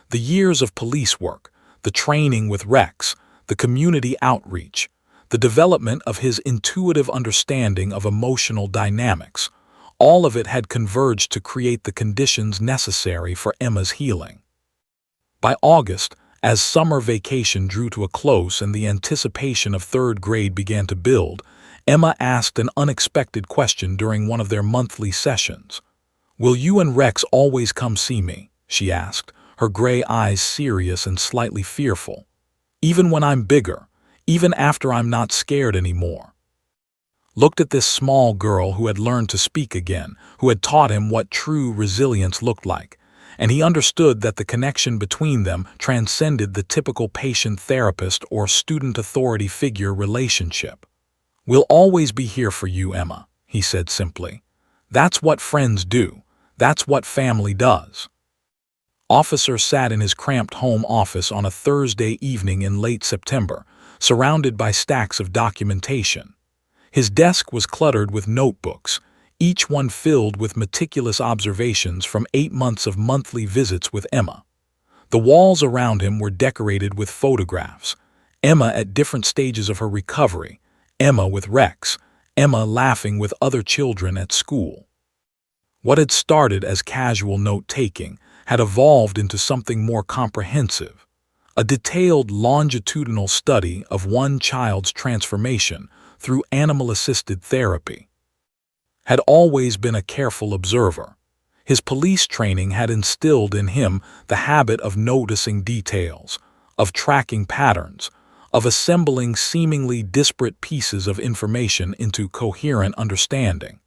The years of police work, the training with Rex, the community outreach, the development of his intuitive understanding of emotional dynamics, all of it had converged to create the conditions necessary for Emma's healing. By August, as summer vacation drew to a close and the anticipation of 3rd grade began to build, Emma asked an unexpected question during one of their monthly sessions. "Will you and Rex always come see me?" she asked, her gray eyes serious and slightly fearful. "Even when I'm bigger, even after I'm not scared anymore." Looked at this small girl who had learned to speak again, who had taught him what true resilience looked like, and he understood that the connection between them transcended the typical patient-therapist or student-authority figure relationship. "We'll always be here for you, Emma," he said simply. "That's what friends do. That's what family does." Officer sat in his cramped home office on a Thursday evening in late September, surrounded by stacks of documentation. His desk was cluttered with notebooks, each one filled with meticulous observations from 8 months of monthly visits with Emma. The walls around him were decorated with photographs. Emma at different stages of her recovery, Emma with Rex, Emma laughing with other children at school. What had started as casual note-taking had evolved into something more comprehensive, a detailed longitudinal study of one child's transformation through animal-assisted therapy. Had always been a careful observer. His police training had instilled in him the habit of noticing details, of tracking patterns, of assembling seemingly disparate pieces of information into coherent understanding.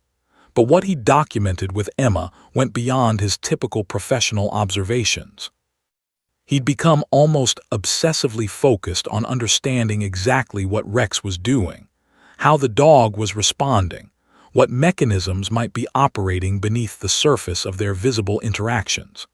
But what he documented with Emma went beyond his typical professional observations. He'd become almost obsessively focused on understanding exactly what Rex was doing, how the dog was responding, what mechanisms might be operating beneath the surface of their visible interactions.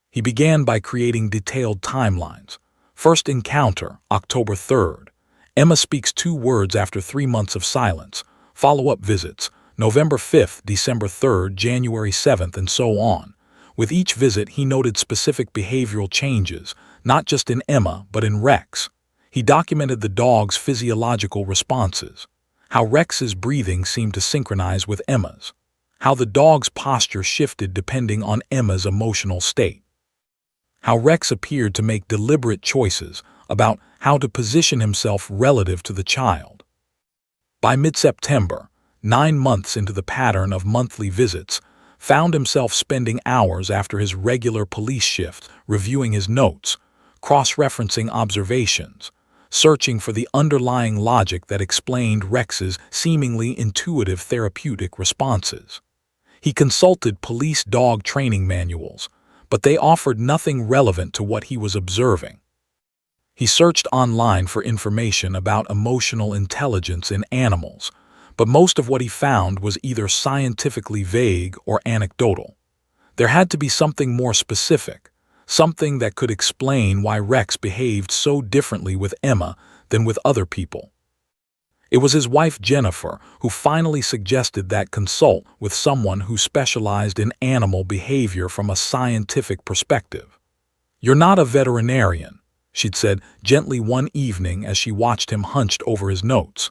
He began by creating detailed timelines. First encounter, October 3rd. Emma speaks 2 words after 3 months of silence. Follow-up visits, November 5th, December 3rd, January 7th, and so on. With each visit, he noted specific behavioral changes, not just in Emma, but in Rex. He documented the dog's physiological responses, how Rex's breathing seemed to synchronize with Emma's, how the dog's posture shifted depending on Emma's emotional state, how Rex appeared to make deliberate choices about how to position himself relative to the child. By mid-September, 9 months into the pattern of monthly visits, found himself spending hours after his regular police shift reviewing his notes, cross-referencing observations, searching for the underlying logic that explained Rex's seemingly intuitive therapeutic responses. He consulted police dog training manuals, but they offered nothing relevant to what he was observing. He searched online for information about emotional intelligence in animals, but most of what he found was either scientifically vague or anecdotal. There had to be something more specific, something that could explain why Rex behaved so differently with Emma than with other people. It was his wife Jennifer who finally suggested that consult with someone who specialized in animal behavior from a scientific perspective. "You're not a veterinarian," she'd said gently one evening as she watched him hunched over his notes.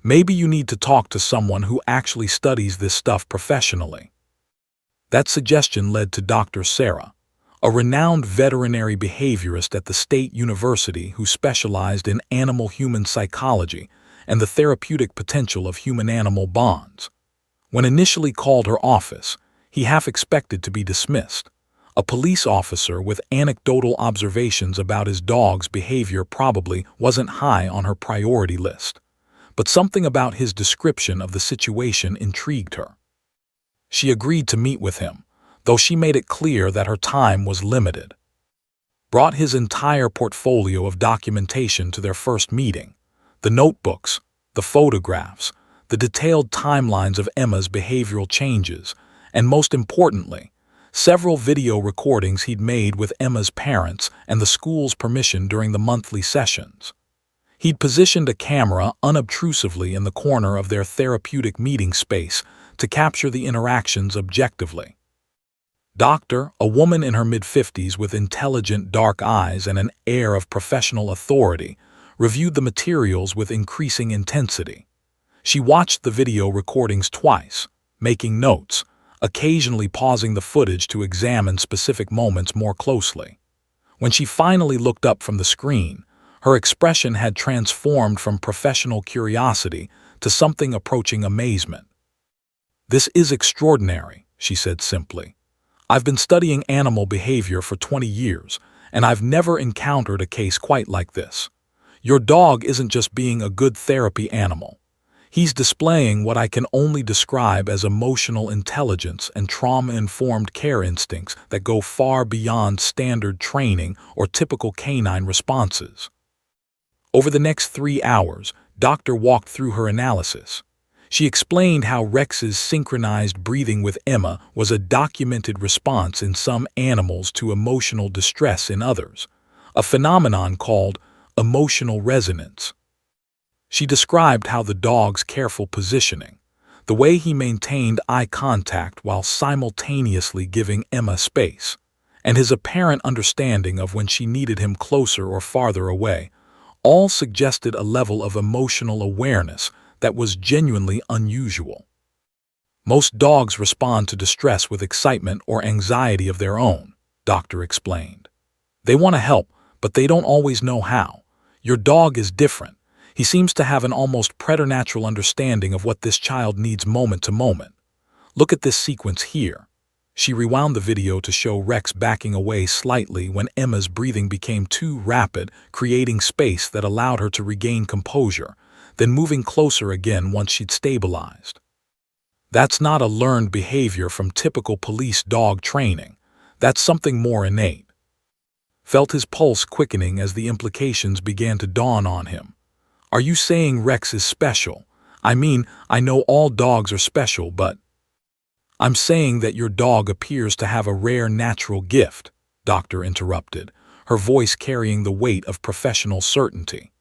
"Maybe you need to talk to someone who actually studies this stuff professionally." That suggestion led to Dr. Sarah, a renowned veterinary behaviorist at the State University who specialized in animal-human psychology and the therapeutic potential of human-animal bonds. When initially called her office, he half expected to be dismissed. A police officer with anecdotal observations about his dog's behavior probably wasn't high on her priority list. But something about his description of the situation intrigued her. She agreed to meet with him, though she made it clear that her time was limited. Brought his entire portfolio of documentation to their first meeting, the notebooks, the photographs, the detailed timelines of Emma's behavioral changes, and most importantly, several video recordings he'd made with Emma's parents and the school's permission during the monthly sessions. He'd positioned a camera unobtrusively in the corner of their therapeutic meeting space to capture the interactions objectively. Doctor, a woman in her mid-50s with intelligent dark eyes and an air of professional authority, reviewed the materials with increasing intensity. She watched the video recordings twice, making notes, occasionally pausing the footage to examine specific moments more closely. When she finally looked up from the screen, her expression had transformed from professional curiosity to something approaching amazement. "This is extraordinary," she said simply. "I've been studying animal behavior for 20 years, and I've never encountered a case quite like this. Your dog isn't just being a good therapy animal. He's displaying what I can only describe as emotional intelligence and trauma-informed care instincts that go far beyond standard training or typical canine responses." Over the next 3 hours, Doctor walked through her analysis. She explained how Rex's synchronized breathing with Emma was a documented response in some animals to emotional distress in others, a phenomenon called emotional resonance. She described how the dog's careful positioning, the way he maintained eye contact while simultaneously giving Emma space, and his apparent understanding of when she needed him closer or farther away, all suggested a level of emotional awareness that was genuinely unusual. Most dogs respond to distress with excitement or anxiety of their own, Doctor explained. They want to help, but they don't always know how. Your dog is different. He seems to have an almost preternatural understanding of what this child needs moment to moment. Look at this sequence here. She rewound the video to show Rex backing away slightly when Emma's breathing became too rapid, creating space that allowed her to regain composure, then moving closer again once she'd stabilized. That's not a learned behavior from typical police dog training. That's something more innate. Felt his pulse quickening as the implications began to dawn on him. Are you saying Rex is special? I mean, I know all dogs are special, but I'm saying that your dog appears to have a rare natural gift, Doctor interrupted, her voice carrying the weight of professional certainty.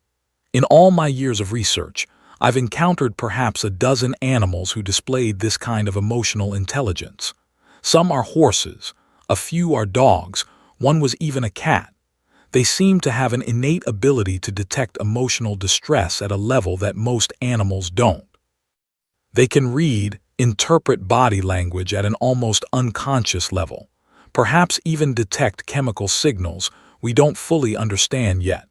In all my years of research, I've encountered perhaps a dozen animals who displayed this kind of emotional intelligence. Some are horses, a few are dogs, one was even a cat. They seem to have an innate ability to detect emotional distress at a level that most animals don't. They can read, interpret body language at an almost unconscious level, perhaps even detect chemical signals we don't fully understand yet.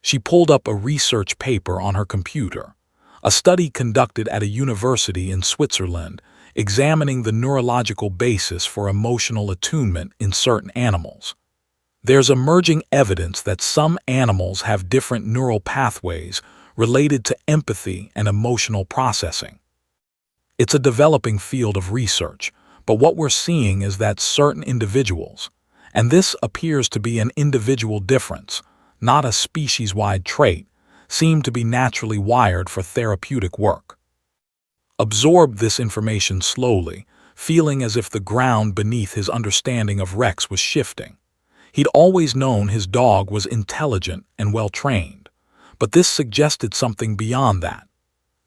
She pulled up a research paper on her computer, a study conducted at a university in Switzerland examining the neurological basis for emotional attunement in certain animals. There's emerging evidence that some animals have different neural pathways related to empathy and emotional processing. It's a developing field of research, but what we're seeing is that certain individuals, and this appears to be an individual difference, not a species-wide trait, seem to be naturally wired for therapeutic work. Absorbed this information slowly, feeling as if the ground beneath his understanding of Rex was shifting. He'd always known his dog was intelligent and well-trained, but this suggested something beyond that.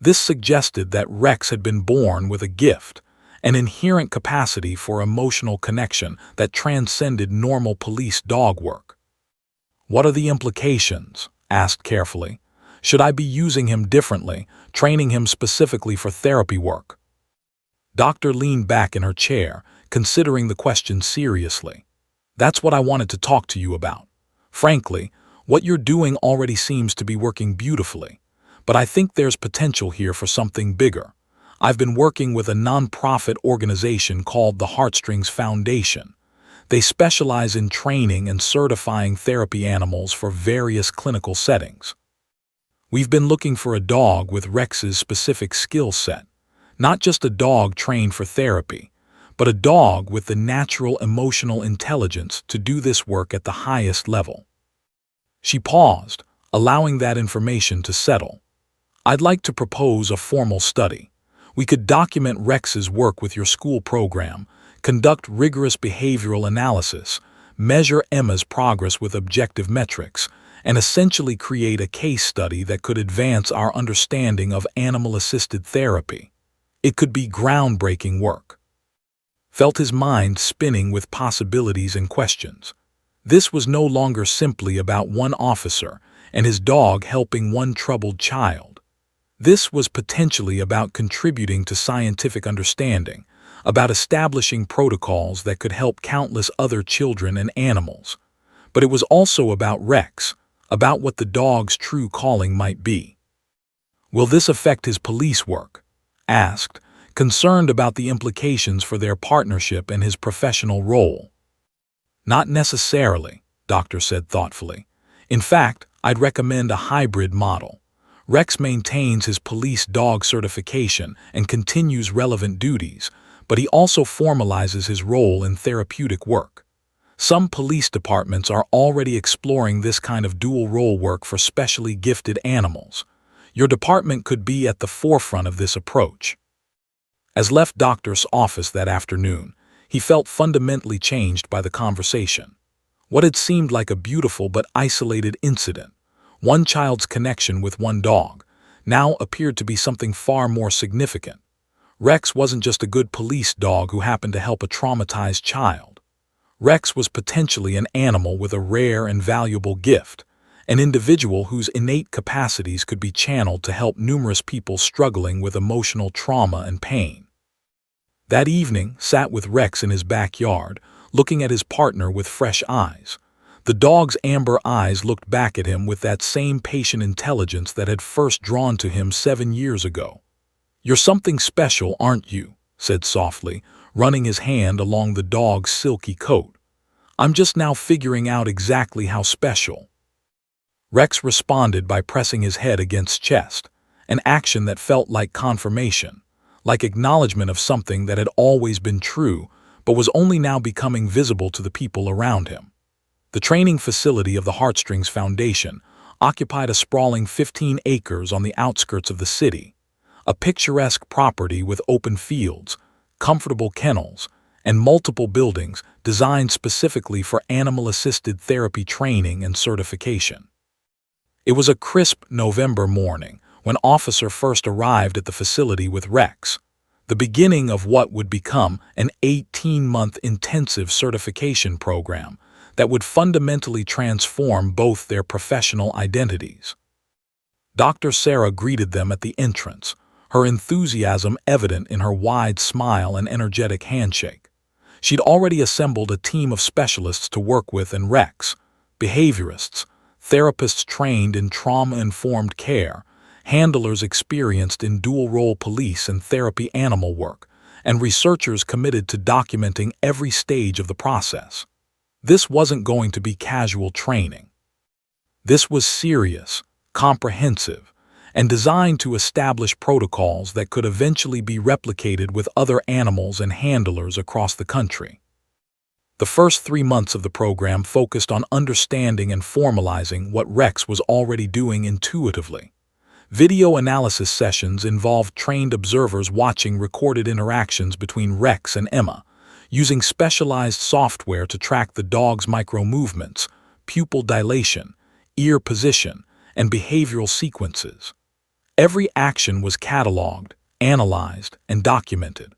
This suggested that Rex had been born with a gift, an inherent capacity for emotional connection that transcended normal police dog work. What are the implications? Asked carefully. Should I be using him differently, training him specifically for therapy work? Doctor leaned back in her chair, considering the question seriously. That's what I wanted to talk to you about. Frankly, what you're doing already seems to be working beautifully, but I think there's potential here for something bigger. I've been working with a non-profit organization called the Heartstrings Foundation. They specialize in training and certifying therapy animals for various clinical settings. We've been looking for a dog with Rex's specific skill set, not just a dog trained for therapy, but a dog with the natural emotional intelligence to do this work at the highest level. She paused, allowing that information to settle. I'd like to propose a formal study. We could document Rex's work with your school program, conduct rigorous behavioral analysis, measure Emma's progress with objective metrics, and essentially create a case study that could advance our understanding of animal-assisted therapy. It could be groundbreaking work. Felt his mind spinning with possibilities and questions. This was no longer simply about one officer and his dog helping one troubled child. This was potentially about contributing to scientific understanding, about establishing protocols that could help countless other children and animals. But it was also about Rex, about what the dog's true calling might be. Will this affect his police work? Asked, concerned about the implications for their partnership and his professional role. Not necessarily, Doctor said thoughtfully. In fact, I'd recommend a hybrid model. Rex maintains his police dog certification and continues relevant duties, but he also formalizes his role in therapeutic work. Some police departments are already exploring this kind of dual role work for specially gifted animals. Your department could be at the forefront of this approach. As left doctor's office that afternoon, he felt fundamentally changed by the conversation. What had seemed like a beautiful but isolated incident, one child's connection with one dog, now appeared to be something far more significant. Rex wasn't just a good police dog who happened to help a traumatized child. Rex was potentially an animal with a rare and valuable gift, an individual whose innate capacities could be channeled to help numerous people struggling with emotional trauma and pain. That evening, sat with Rex in his backyard, looking at his partner with fresh eyes. The dog's amber eyes looked back at him with that same patient intelligence that had first drawn to him 7 years ago. "You're something special, aren't you?" said softly, running his hand along the dog's silky coat. "I'm just now figuring out exactly how special." Rex responded by pressing his head against chest, an action that felt like confirmation, like acknowledgement of something that had always been true but was only now becoming visible to the people around him. The training facility of the Heartstrings Foundation occupied a sprawling 15 acres on the outskirts of the city, a picturesque property with open fields, comfortable kennels, and multiple buildings designed specifically for animal-assisted therapy training and certification. It was a crisp November morning when Officer first arrived at the facility with Rex, the beginning of what would become an 18-month intensive certification program that would fundamentally transform both their professional identities. Dr. Sarah greeted them at the entrance, her enthusiasm evident in her wide smile and energetic handshake. She'd already assembled a team of specialists to work with, and Rex, behaviorists, therapists trained in trauma-informed care, handlers experienced in dual-role police and therapy animal work, and researchers committed to documenting every stage of the process. This wasn't going to be casual training. This was serious, comprehensive, and designed to establish protocols that could eventually be replicated with other animals and handlers across the country. The first 3 months of the program focused on understanding and formalizing what Rex was already doing intuitively. Video analysis sessions involved trained observers watching recorded interactions between Rex and Emma, using specialized software to track the dog's micro-movements, pupil dilation, ear position, and behavioral sequences. Every action was cataloged, analyzed, and documented.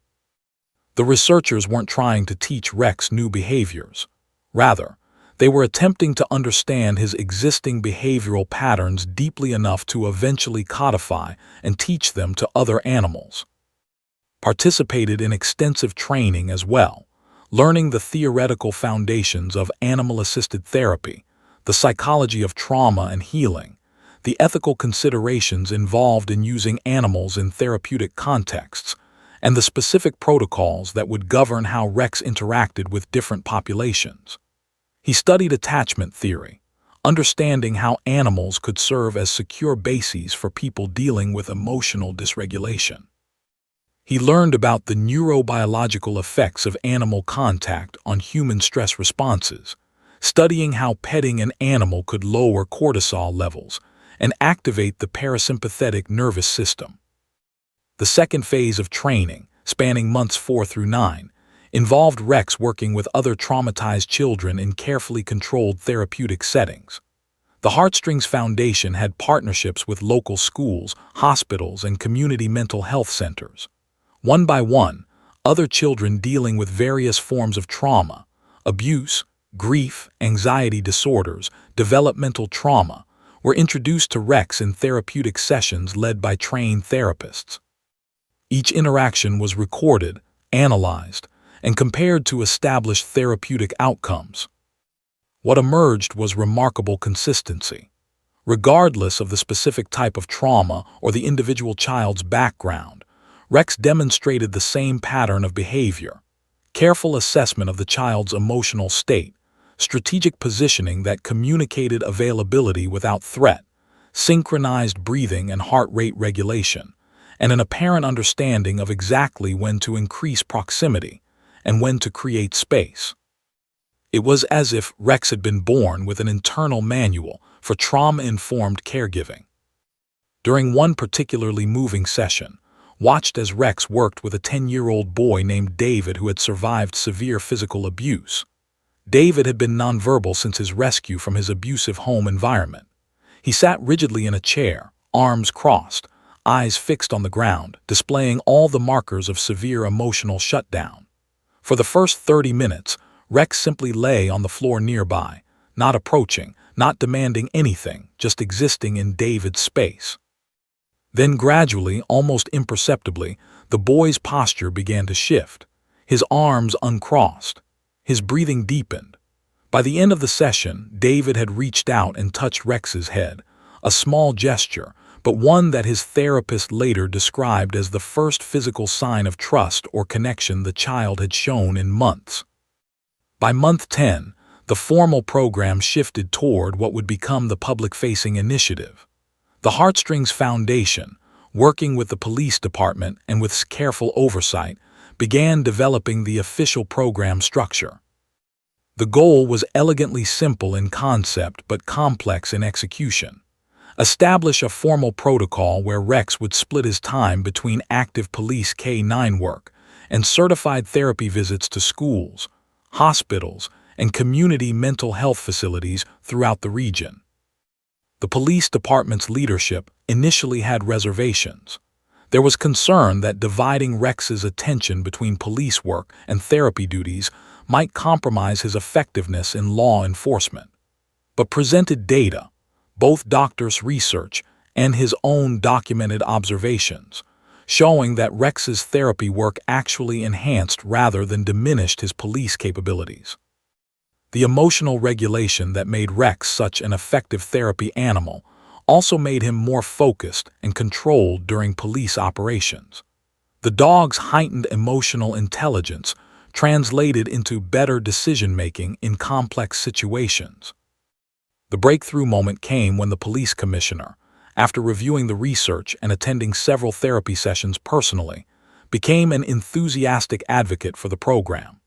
The researchers weren't trying to teach Rex new behaviors. Rather, they were attempting to understand his existing behavioral patterns deeply enough to eventually codify and teach them to other animals. Participated in extensive training as well, learning the theoretical foundations of animal-assisted therapy, the psychology of trauma and healing, the ethical considerations involved in using animals in therapeutic contexts, and the specific protocols that would govern how Rex interacted with different populations. He studied attachment theory, understanding how animals could serve as secure bases for people dealing with emotional dysregulation. He learned about the neurobiological effects of animal contact on human stress responses, studying how petting an animal could lower cortisol levels and activate the parasympathetic nervous system. The second phase of training, spanning months 4 through 9, involved Rex working with other traumatized children in carefully controlled therapeutic settings. The Heartstrings Foundation had partnerships with local schools, hospitals, and community mental health centers. One by one, other children dealing with various forms of trauma, abuse, grief, anxiety disorders, developmental trauma, were introduced to Rex in therapeutic sessions led by trained therapists. Each interaction was recorded, analyzed, and compared to established therapeutic outcomes. What emerged was remarkable consistency. Regardless of the specific type of trauma or the individual child's background, Rex demonstrated the same pattern of behavior: careful assessment of the child's emotional state, strategic positioning that communicated availability without threat, synchronized breathing and heart rate regulation, and an apparent understanding of exactly when to increase proximity and when to create space. It was as if Rex had been born with an internal manual for trauma-informed caregiving. During one particularly moving session, watched as Rex worked with a 10-year-old boy named David who had survived severe physical abuse. David had been nonverbal since his rescue from his abusive home environment. He sat rigidly in a chair, arms crossed, eyes fixed on the ground, displaying all the markers of severe emotional shutdown. For the first 30 minutes, Rex simply lay on the floor nearby, not approaching, not demanding anything, just existing in David's space. Then gradually, almost imperceptibly, the boy's posture began to shift. His arms uncrossed. His breathing deepened. By the end of the session, David had reached out and touched Rex's head, a small gesture, but one that his therapist later described as the first physical sign of trust or connection the child had shown in months. By month 10, the formal program shifted toward what would become the public-facing initiative. The Heartstrings Foundation, working with the police department and with careful oversight, began developing the official program structure. The goal was elegantly simple in concept but complex in execution. Establish a formal protocol where Rex would split his time between active police K-9 work and certified therapy visits to schools, hospitals, and community mental health facilities throughout the region. The police department's leadership initially had reservations. There was concern that dividing Rex's attention between police work and therapy duties might compromise his effectiveness in law enforcement. But presented data, both doctors' research and his own documented observations, showing that Rex's therapy work actually enhanced rather than diminished his police capabilities. The emotional regulation that made Rex such an effective therapy animal also made him more focused and controlled during police operations. The dog's heightened emotional intelligence translated into better decision-making in complex situations. The breakthrough moment came when the police commissioner, after reviewing the research and attending several therapy sessions personally, became an enthusiastic advocate for the program.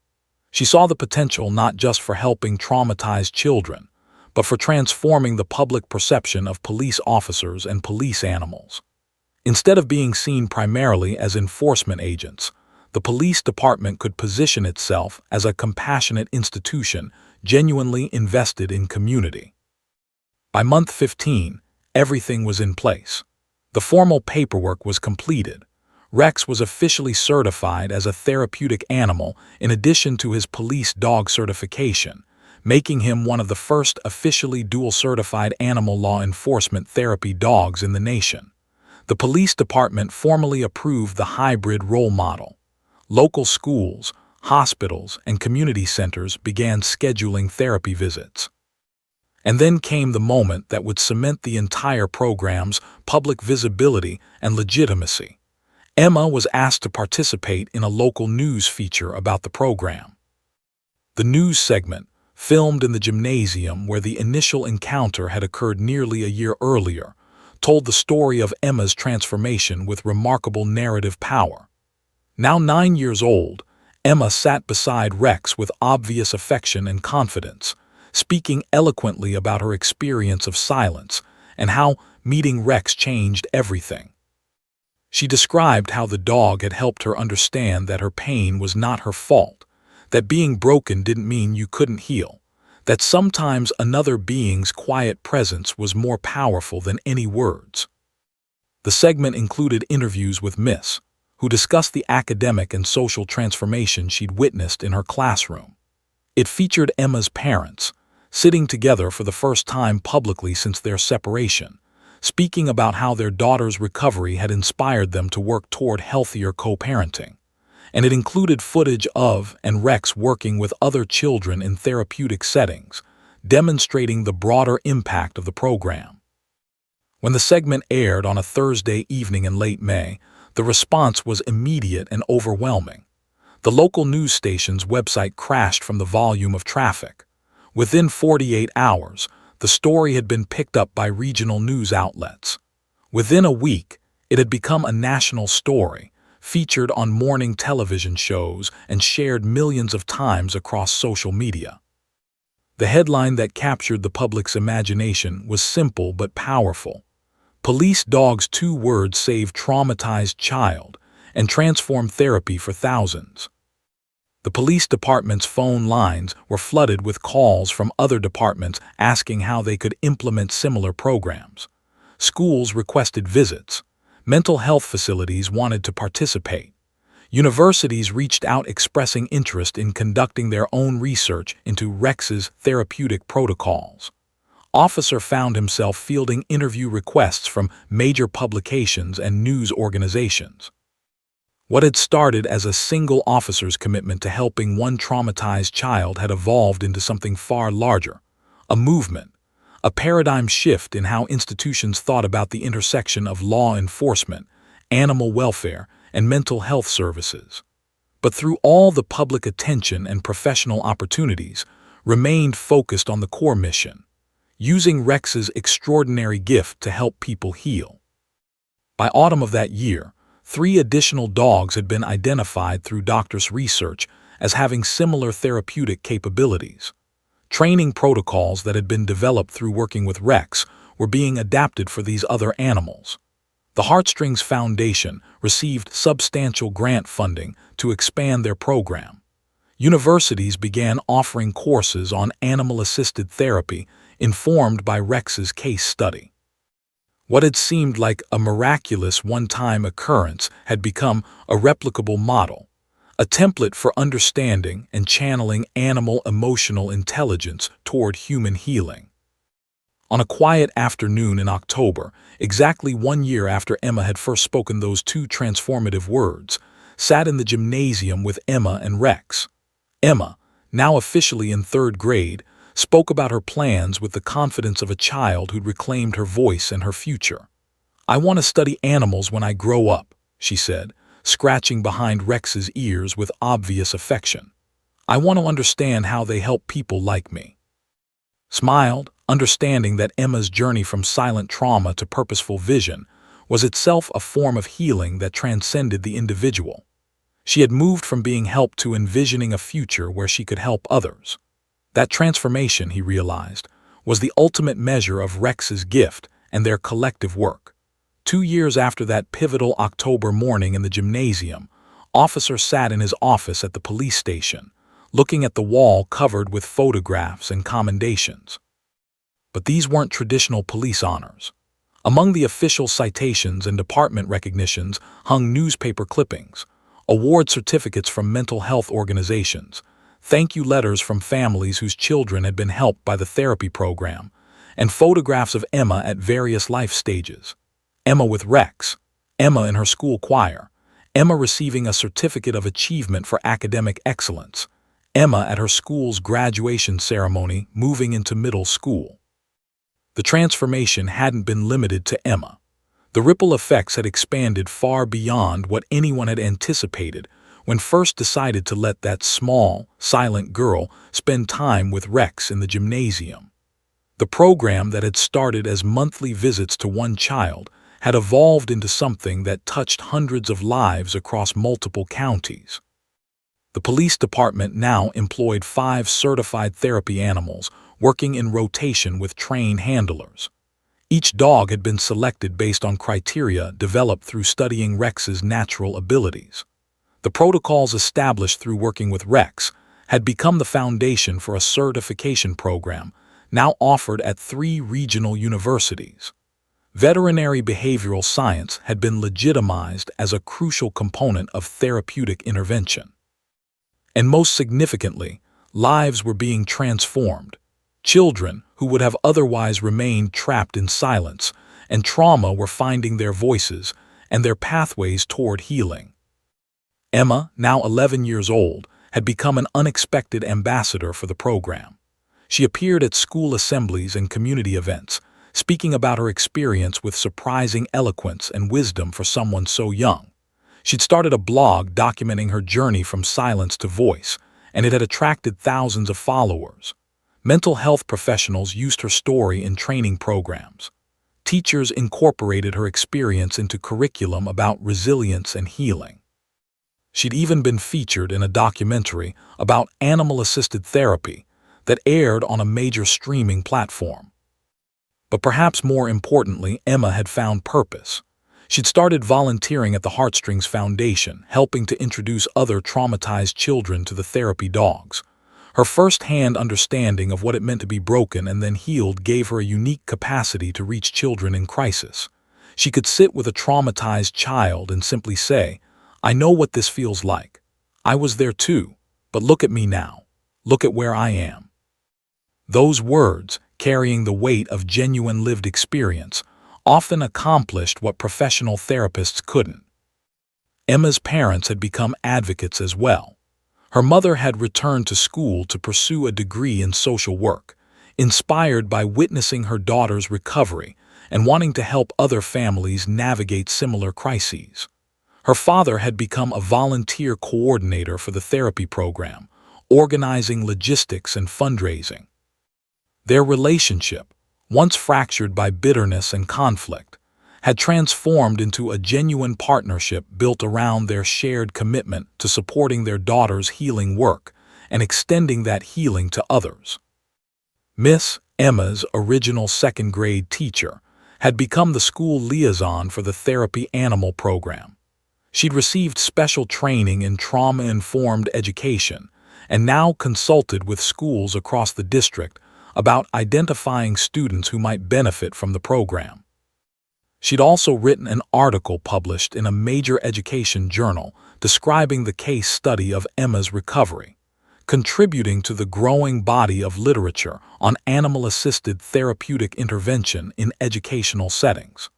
She saw the potential not just for helping traumatized children, but for transforming the public perception of police officers and police animals. Instead of being seen primarily as enforcement agents, the police department could position itself as a compassionate institution genuinely invested in community. By month 15, everything was in place. The formal paperwork was completed. Rex was officially certified as a therapeutic animal in addition to his police dog certification, making him one of the first officially dual-certified animal law enforcement therapy dogs in the nation. The police department formally approved the hybrid role model. Local schools, hospitals, and community centers began scheduling therapy visits. And then came the moment that would cement the entire program's public visibility and legitimacy. Emma was asked to participate in a local news feature about the program. The news segment, filmed in the gymnasium where the initial encounter had occurred nearly a year earlier, told the story of Emma's transformation with remarkable narrative power. Now 9 years old, Emma sat beside Rex with obvious affection and confidence, speaking eloquently about her experience of silence and how meeting Rex changed everything. She described how the dog had helped her understand that her pain was not her fault, that being broken didn't mean you couldn't heal, that sometimes another being's quiet presence was more powerful than any words. The segment included interviews with Miss, who discussed the academic and social transformation she'd witnessed in her classroom. It featured Emma's parents, sitting together for the first time publicly since their separation, speaking about how their daughter's recovery had inspired them to work toward healthier co-parenting. And it included footage of and Rex working with other children in therapeutic settings, demonstrating the broader impact of the program. When the segment aired on a Thursday evening in late May, the response was immediate and overwhelming. The local news station's website crashed from the volume of traffic. Within 48 hours, the story had been picked up by regional news outlets. Within a week, it had become a national story, featured on morning television shows and shared millions of times across social media. The headline that captured the public's imagination was simple but powerful. Police dog's 2 words save traumatized child and transform therapy for thousands. The police department's phone lines were flooded with calls from other departments asking how they could implement similar programs. Schools requested visits. Mental health facilities wanted to participate. Universities reached out expressing interest in conducting their own research into Rex's therapeutic protocols. Officer found himself fielding interview requests from major publications and news organizations. What had started as a single officer's commitment to helping one traumatized child had evolved into something far larger, a movement, a paradigm shift in how institutions thought about the intersection of law enforcement, animal welfare, and mental health services. But through all the public attention and professional opportunities, remained focused on the core mission, using Rex's extraordinary gift to help people heal. By autumn of that year, 3 additional dogs had been identified through doctors' research as having similar therapeutic capabilities. Training protocols that had been developed through working with Rex were being adapted for these other animals. The Heartstrings Foundation received substantial grant funding to expand their program. Universities began offering courses on animal-assisted therapy informed by Rex's case study. What had seemed like a miraculous one-time occurrence had become a replicable model, a template for understanding and channeling animal emotional intelligence toward human healing. On a quiet afternoon in October, exactly 1 year after Emma had first spoken those 2 transformative words, sat in the gymnasium with Emma and Rex. Emma, now officially in 3rd grade, spoke about her plans with the confidence of a child who'd reclaimed her voice and her future. "I want to study animals when I grow up," she said, scratching behind Rex's ears with obvious affection. "I want to understand how they help people like me." Smiled, understanding that Emma's journey from silent trauma to purposeful vision was itself a form of healing that transcended the individual. She had moved from being helped to envisioning a future where she could help others. That transformation, he realized, was the ultimate measure of Rex's gift and their collective work. 2 years after that pivotal October morning in the gymnasium, Officer sat in his office at the police station, looking at the wall covered with photographs and commendations. But these weren't traditional police honors. Among the official citations and department recognitions hung newspaper clippings, award certificates from mental health organizations, thank you letters from families whose children had been helped by the therapy program, and photographs of Emma at various life stages. Emma with Rex, Emma in her school choir, Emma receiving a certificate of achievement for academic excellence, Emma at her school's graduation ceremony moving into middle school. The transformation hadn't been limited to Emma. The ripple effects had expanded far beyond what anyone had anticipated when first decided to let that small, silent girl spend time with Rex in the gymnasium. The program that had started as monthly visits to one child had evolved into something that touched hundreds of lives across multiple counties. The police department now employed 5 certified therapy animals working in rotation with trained handlers. Each dog had been selected based on criteria developed through studying Rex's natural abilities. The protocols established through working with Rex had become the foundation for a certification program now offered at 3 regional universities. Veterinary behavioral science had been legitimized as a crucial component of therapeutic intervention. And most significantly, lives were being transformed. Children who would have otherwise remained trapped in silence and trauma were finding their voices and their pathways toward healing. Emma, now 11 years old, had become an unexpected ambassador for the program. She appeared at school assemblies and community events, speaking about her experience with surprising eloquence and wisdom for someone so young. She'd started a blog documenting her journey from silence to voice, and it had attracted thousands of followers. Mental health professionals used her story in training programs. Teachers incorporated her experience into curriculum about resilience and healing. She'd even been featured in a documentary about animal-assisted therapy that aired on a major streaming platform. But perhaps more importantly, Emma had found purpose. She'd started volunteering at the Heartstrings Foundation, helping to introduce other traumatized children to the therapy dogs. Her first-hand understanding of what it meant to be broken and then healed gave her a unique capacity to reach children in crisis. She could sit with a traumatized child and simply say, "I know what this feels like. I was there too, but look at me now. Look at where I am." Those words, carrying the weight of genuine lived experience, often accomplished what professional therapists couldn't. Emma's parents had become advocates as well. Her mother had returned to school to pursue a degree in social work, inspired by witnessing her daughter's recovery and wanting to help other families navigate similar crises. Her father had become a volunteer coordinator for the therapy program, organizing logistics and fundraising. Their relationship, once fractured by bitterness and conflict, had transformed into a genuine partnership built around their shared commitment to supporting their daughter's healing work and extending that healing to others. Miss Emma's original second-grade teacher had become the school liaison for the therapy animal program. She'd received special training in trauma-informed education and now consulted with schools across the district about identifying students who might benefit from the program. She'd also written an article published in a major education journal describing the case study of Emma's recovery, contributing to the growing body of literature on animal-assisted therapeutic intervention in educational settings.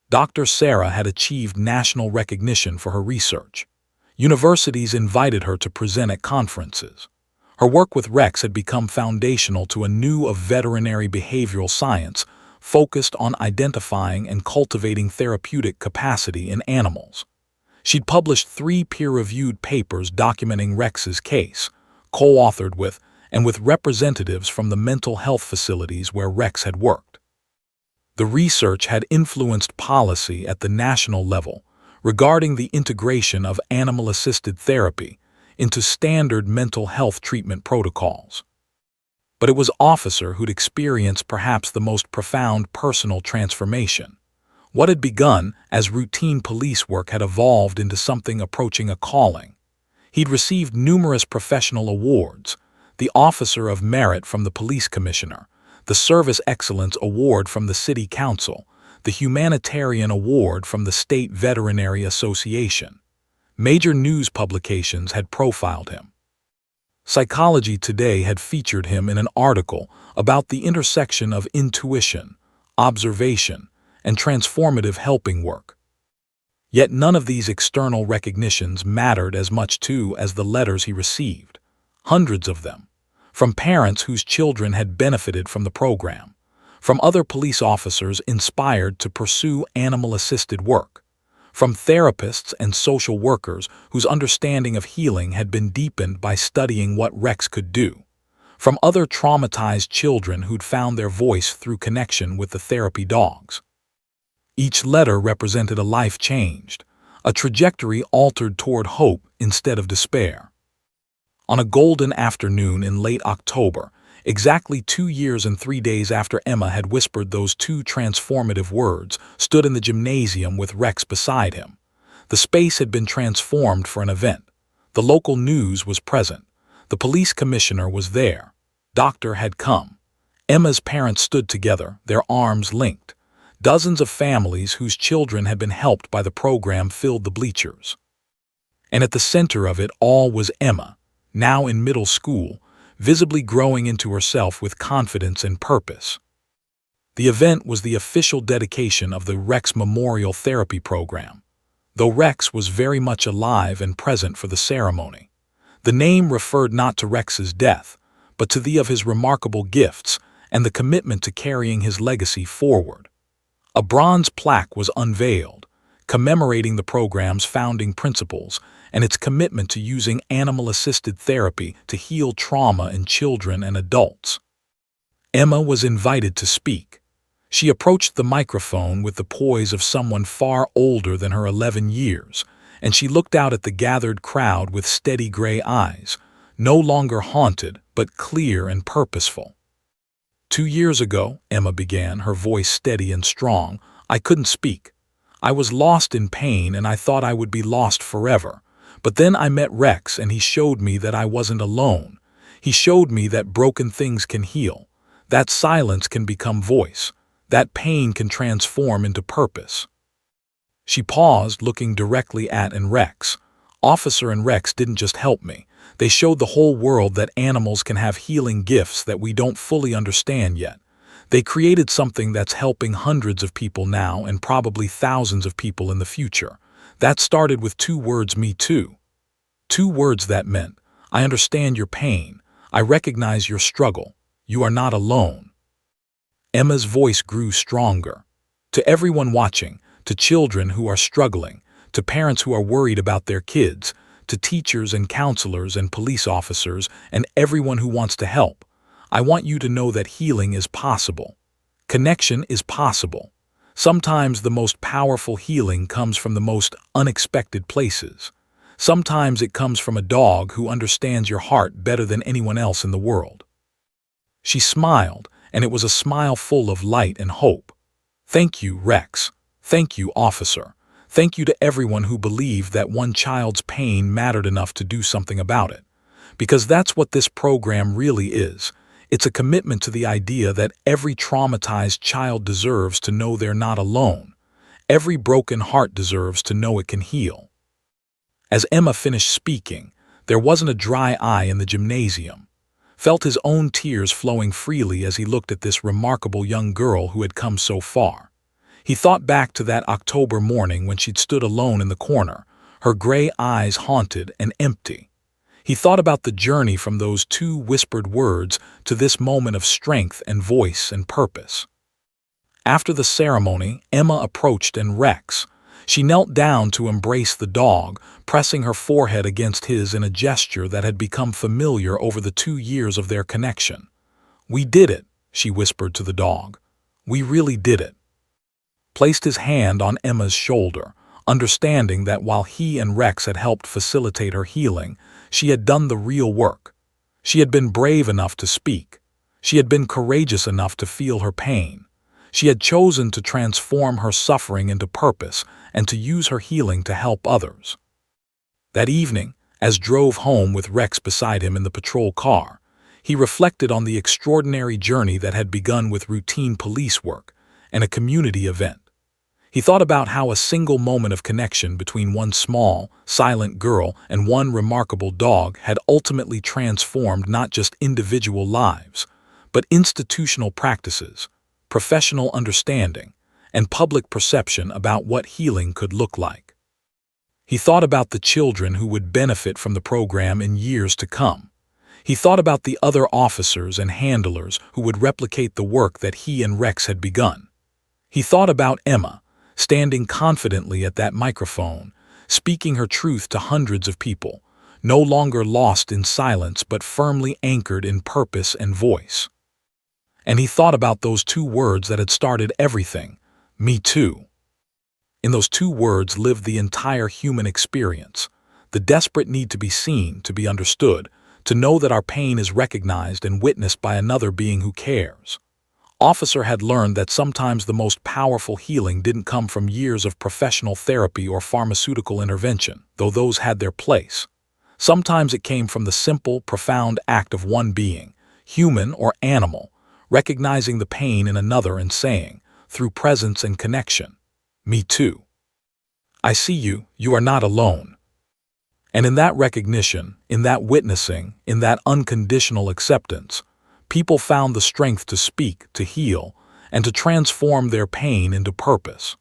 Dr. Sarah had achieved national recognition for her research. Universities invited her to present at conferences. Her work with Rex had become foundational to a new of veterinary behavioral science focused on identifying and cultivating therapeutic capacity in animals. She'd published 3 peer-reviewed papers documenting Rex's case, co-authored with and with representatives from the mental health facilities where Rex had worked. The research had influenced policy at the national level regarding the integration of animal-assisted therapy into standard mental health treatment protocols. But it was Officer who'd experienced perhaps the most profound personal transformation. What had begun as routine police work had evolved into something approaching a calling. He'd received numerous professional awards, the Officer of Merit from the Police Commissioner, the Service Excellence Award from the City Council, the Humanitarian Award from the State Veterinary Association. Major news publications had profiled him. Psychology Today had featured him in an article about the intersection of intuition, observation, and transformative helping work. Yet none of these external recognitions mattered as much as the letters he received, hundreds of them, from parents whose children had benefited from the program, from other police officers inspired to pursue animal-assisted work, from therapists and social workers whose understanding of healing had been deepened by studying what Rex could do, from other traumatized children who'd found their voice through connection with the therapy dogs. Each letter represented a life changed, a trajectory altered toward hope instead of despair. On a golden afternoon in late October, exactly 2 years and 3 days after Emma had whispered those 2 transformative words, stood in the gymnasium with Rex beside him. The space had been transformed for an event. The local news was present. The police commissioner was there. Doctor had come. Emma's parents stood together, their arms linked. Dozens of families whose children had been helped by the program filled the bleachers. And at the center of it all was Emma, now in middle school, visibly growing into herself with confidence and purpose. The event was the official dedication of the Rex Memorial Therapy Program, though Rex was very much alive and present for the ceremony. The name referred not to Rex's death, but to the of his remarkable gifts and the commitment to carrying his legacy forward. A bronze plaque was unveiled, commemorating the program's founding principles and its commitment to using animal-assisted therapy to heal trauma in children and adults. Emma was invited to speak. She approached the microphone with the poise of someone far older than her 11 years, and she looked out at the gathered crowd with steady gray eyes, no longer haunted but clear and purposeful. 2 years ago, Emma began, her voice steady and strong, I couldn't speak. I was lost in pain and I thought I would be lost forever. But then I met Rex and he showed me that I wasn't alone. He showed me that broken things can heal. That silence can become voice. That pain can transform into purpose. She paused, looking directly at Rex. Officer and Rex didn't just help me. They showed the whole world that animals can have healing gifts that we don't fully understand yet. They created something that's helping hundreds of people now and probably thousands of people in the future. That started with 2 words, me too. 2 words that meant, I understand your pain. I recognize your struggle. You are not alone. Emma's voice grew stronger. To everyone watching, to children who are struggling, to parents who are worried about their kids, to teachers and counselors and police officers and everyone who wants to help, I want you to know that healing is possible. Connection is possible. Sometimes the most powerful healing comes from the most unexpected places. Sometimes it comes from a dog who understands your heart better than anyone else in the world. She smiled, and it was a smile full of light and hope. Thank you, Rex. Thank you, officer. Thank you to everyone who believed that one child's pain mattered enough to do something about it. Because that's what this program really is. It's a commitment to the idea that every traumatized child deserves to know they're not alone. Every broken heart deserves to know it can heal. As Emma finished speaking, there wasn't a dry eye in the gymnasium. Felt his own tears flowing freely as he looked at this remarkable young girl who had come so far. He thought back to that October morning when she'd stood alone in the corner, her gray eyes haunted and empty. He thought about the journey from those 2 whispered words to this moment of strength and voice and purpose. After the ceremony, Emma approached Rex. She knelt down to embrace the dog, pressing her forehead against his in a gesture that had become familiar over the 2 years of their connection. We did it, she whispered to the dog. We really did it. Placed his hand on Emma's shoulder, understanding that while he and Rex had helped facilitate her healing, she had done the real work. She had been brave enough to speak. She had been courageous enough to feel her pain. She had chosen to transform her suffering into purpose and to use her healing to help others. That evening, as drove home with Rex beside him in the patrol car, he reflected on the extraordinary journey that had begun with routine police work and a community event. He thought about how a single moment of connection between one small, silent girl and one remarkable dog had ultimately transformed not just individual lives, but institutional practices, professional understanding, and public perception about what healing could look like. He thought about the children who would benefit from the program in years to come. He thought about the other officers and handlers who would replicate the work that he and Rex had begun. He thought about Emma, standing confidently at that microphone, speaking her truth to hundreds of people, no longer lost in silence but firmly anchored in purpose and voice. And he thought about those 2 words that had started everything, me too. In those 2 words lived the entire human experience, the desperate need to be seen, to be understood, to know that our pain is recognized and witnessed by another being who cares. Officer had learned that sometimes the most powerful healing didn't come from years of professional therapy or pharmaceutical intervention, though those had their place. Sometimes it came from the simple, profound act of one being, human or animal, recognizing the pain in another and saying, through presence and connection, me too. I see you, you are not alone. And in that recognition, in that witnessing, in that unconditional acceptance, people found the strength to speak, to heal, and to transform their pain into purpose.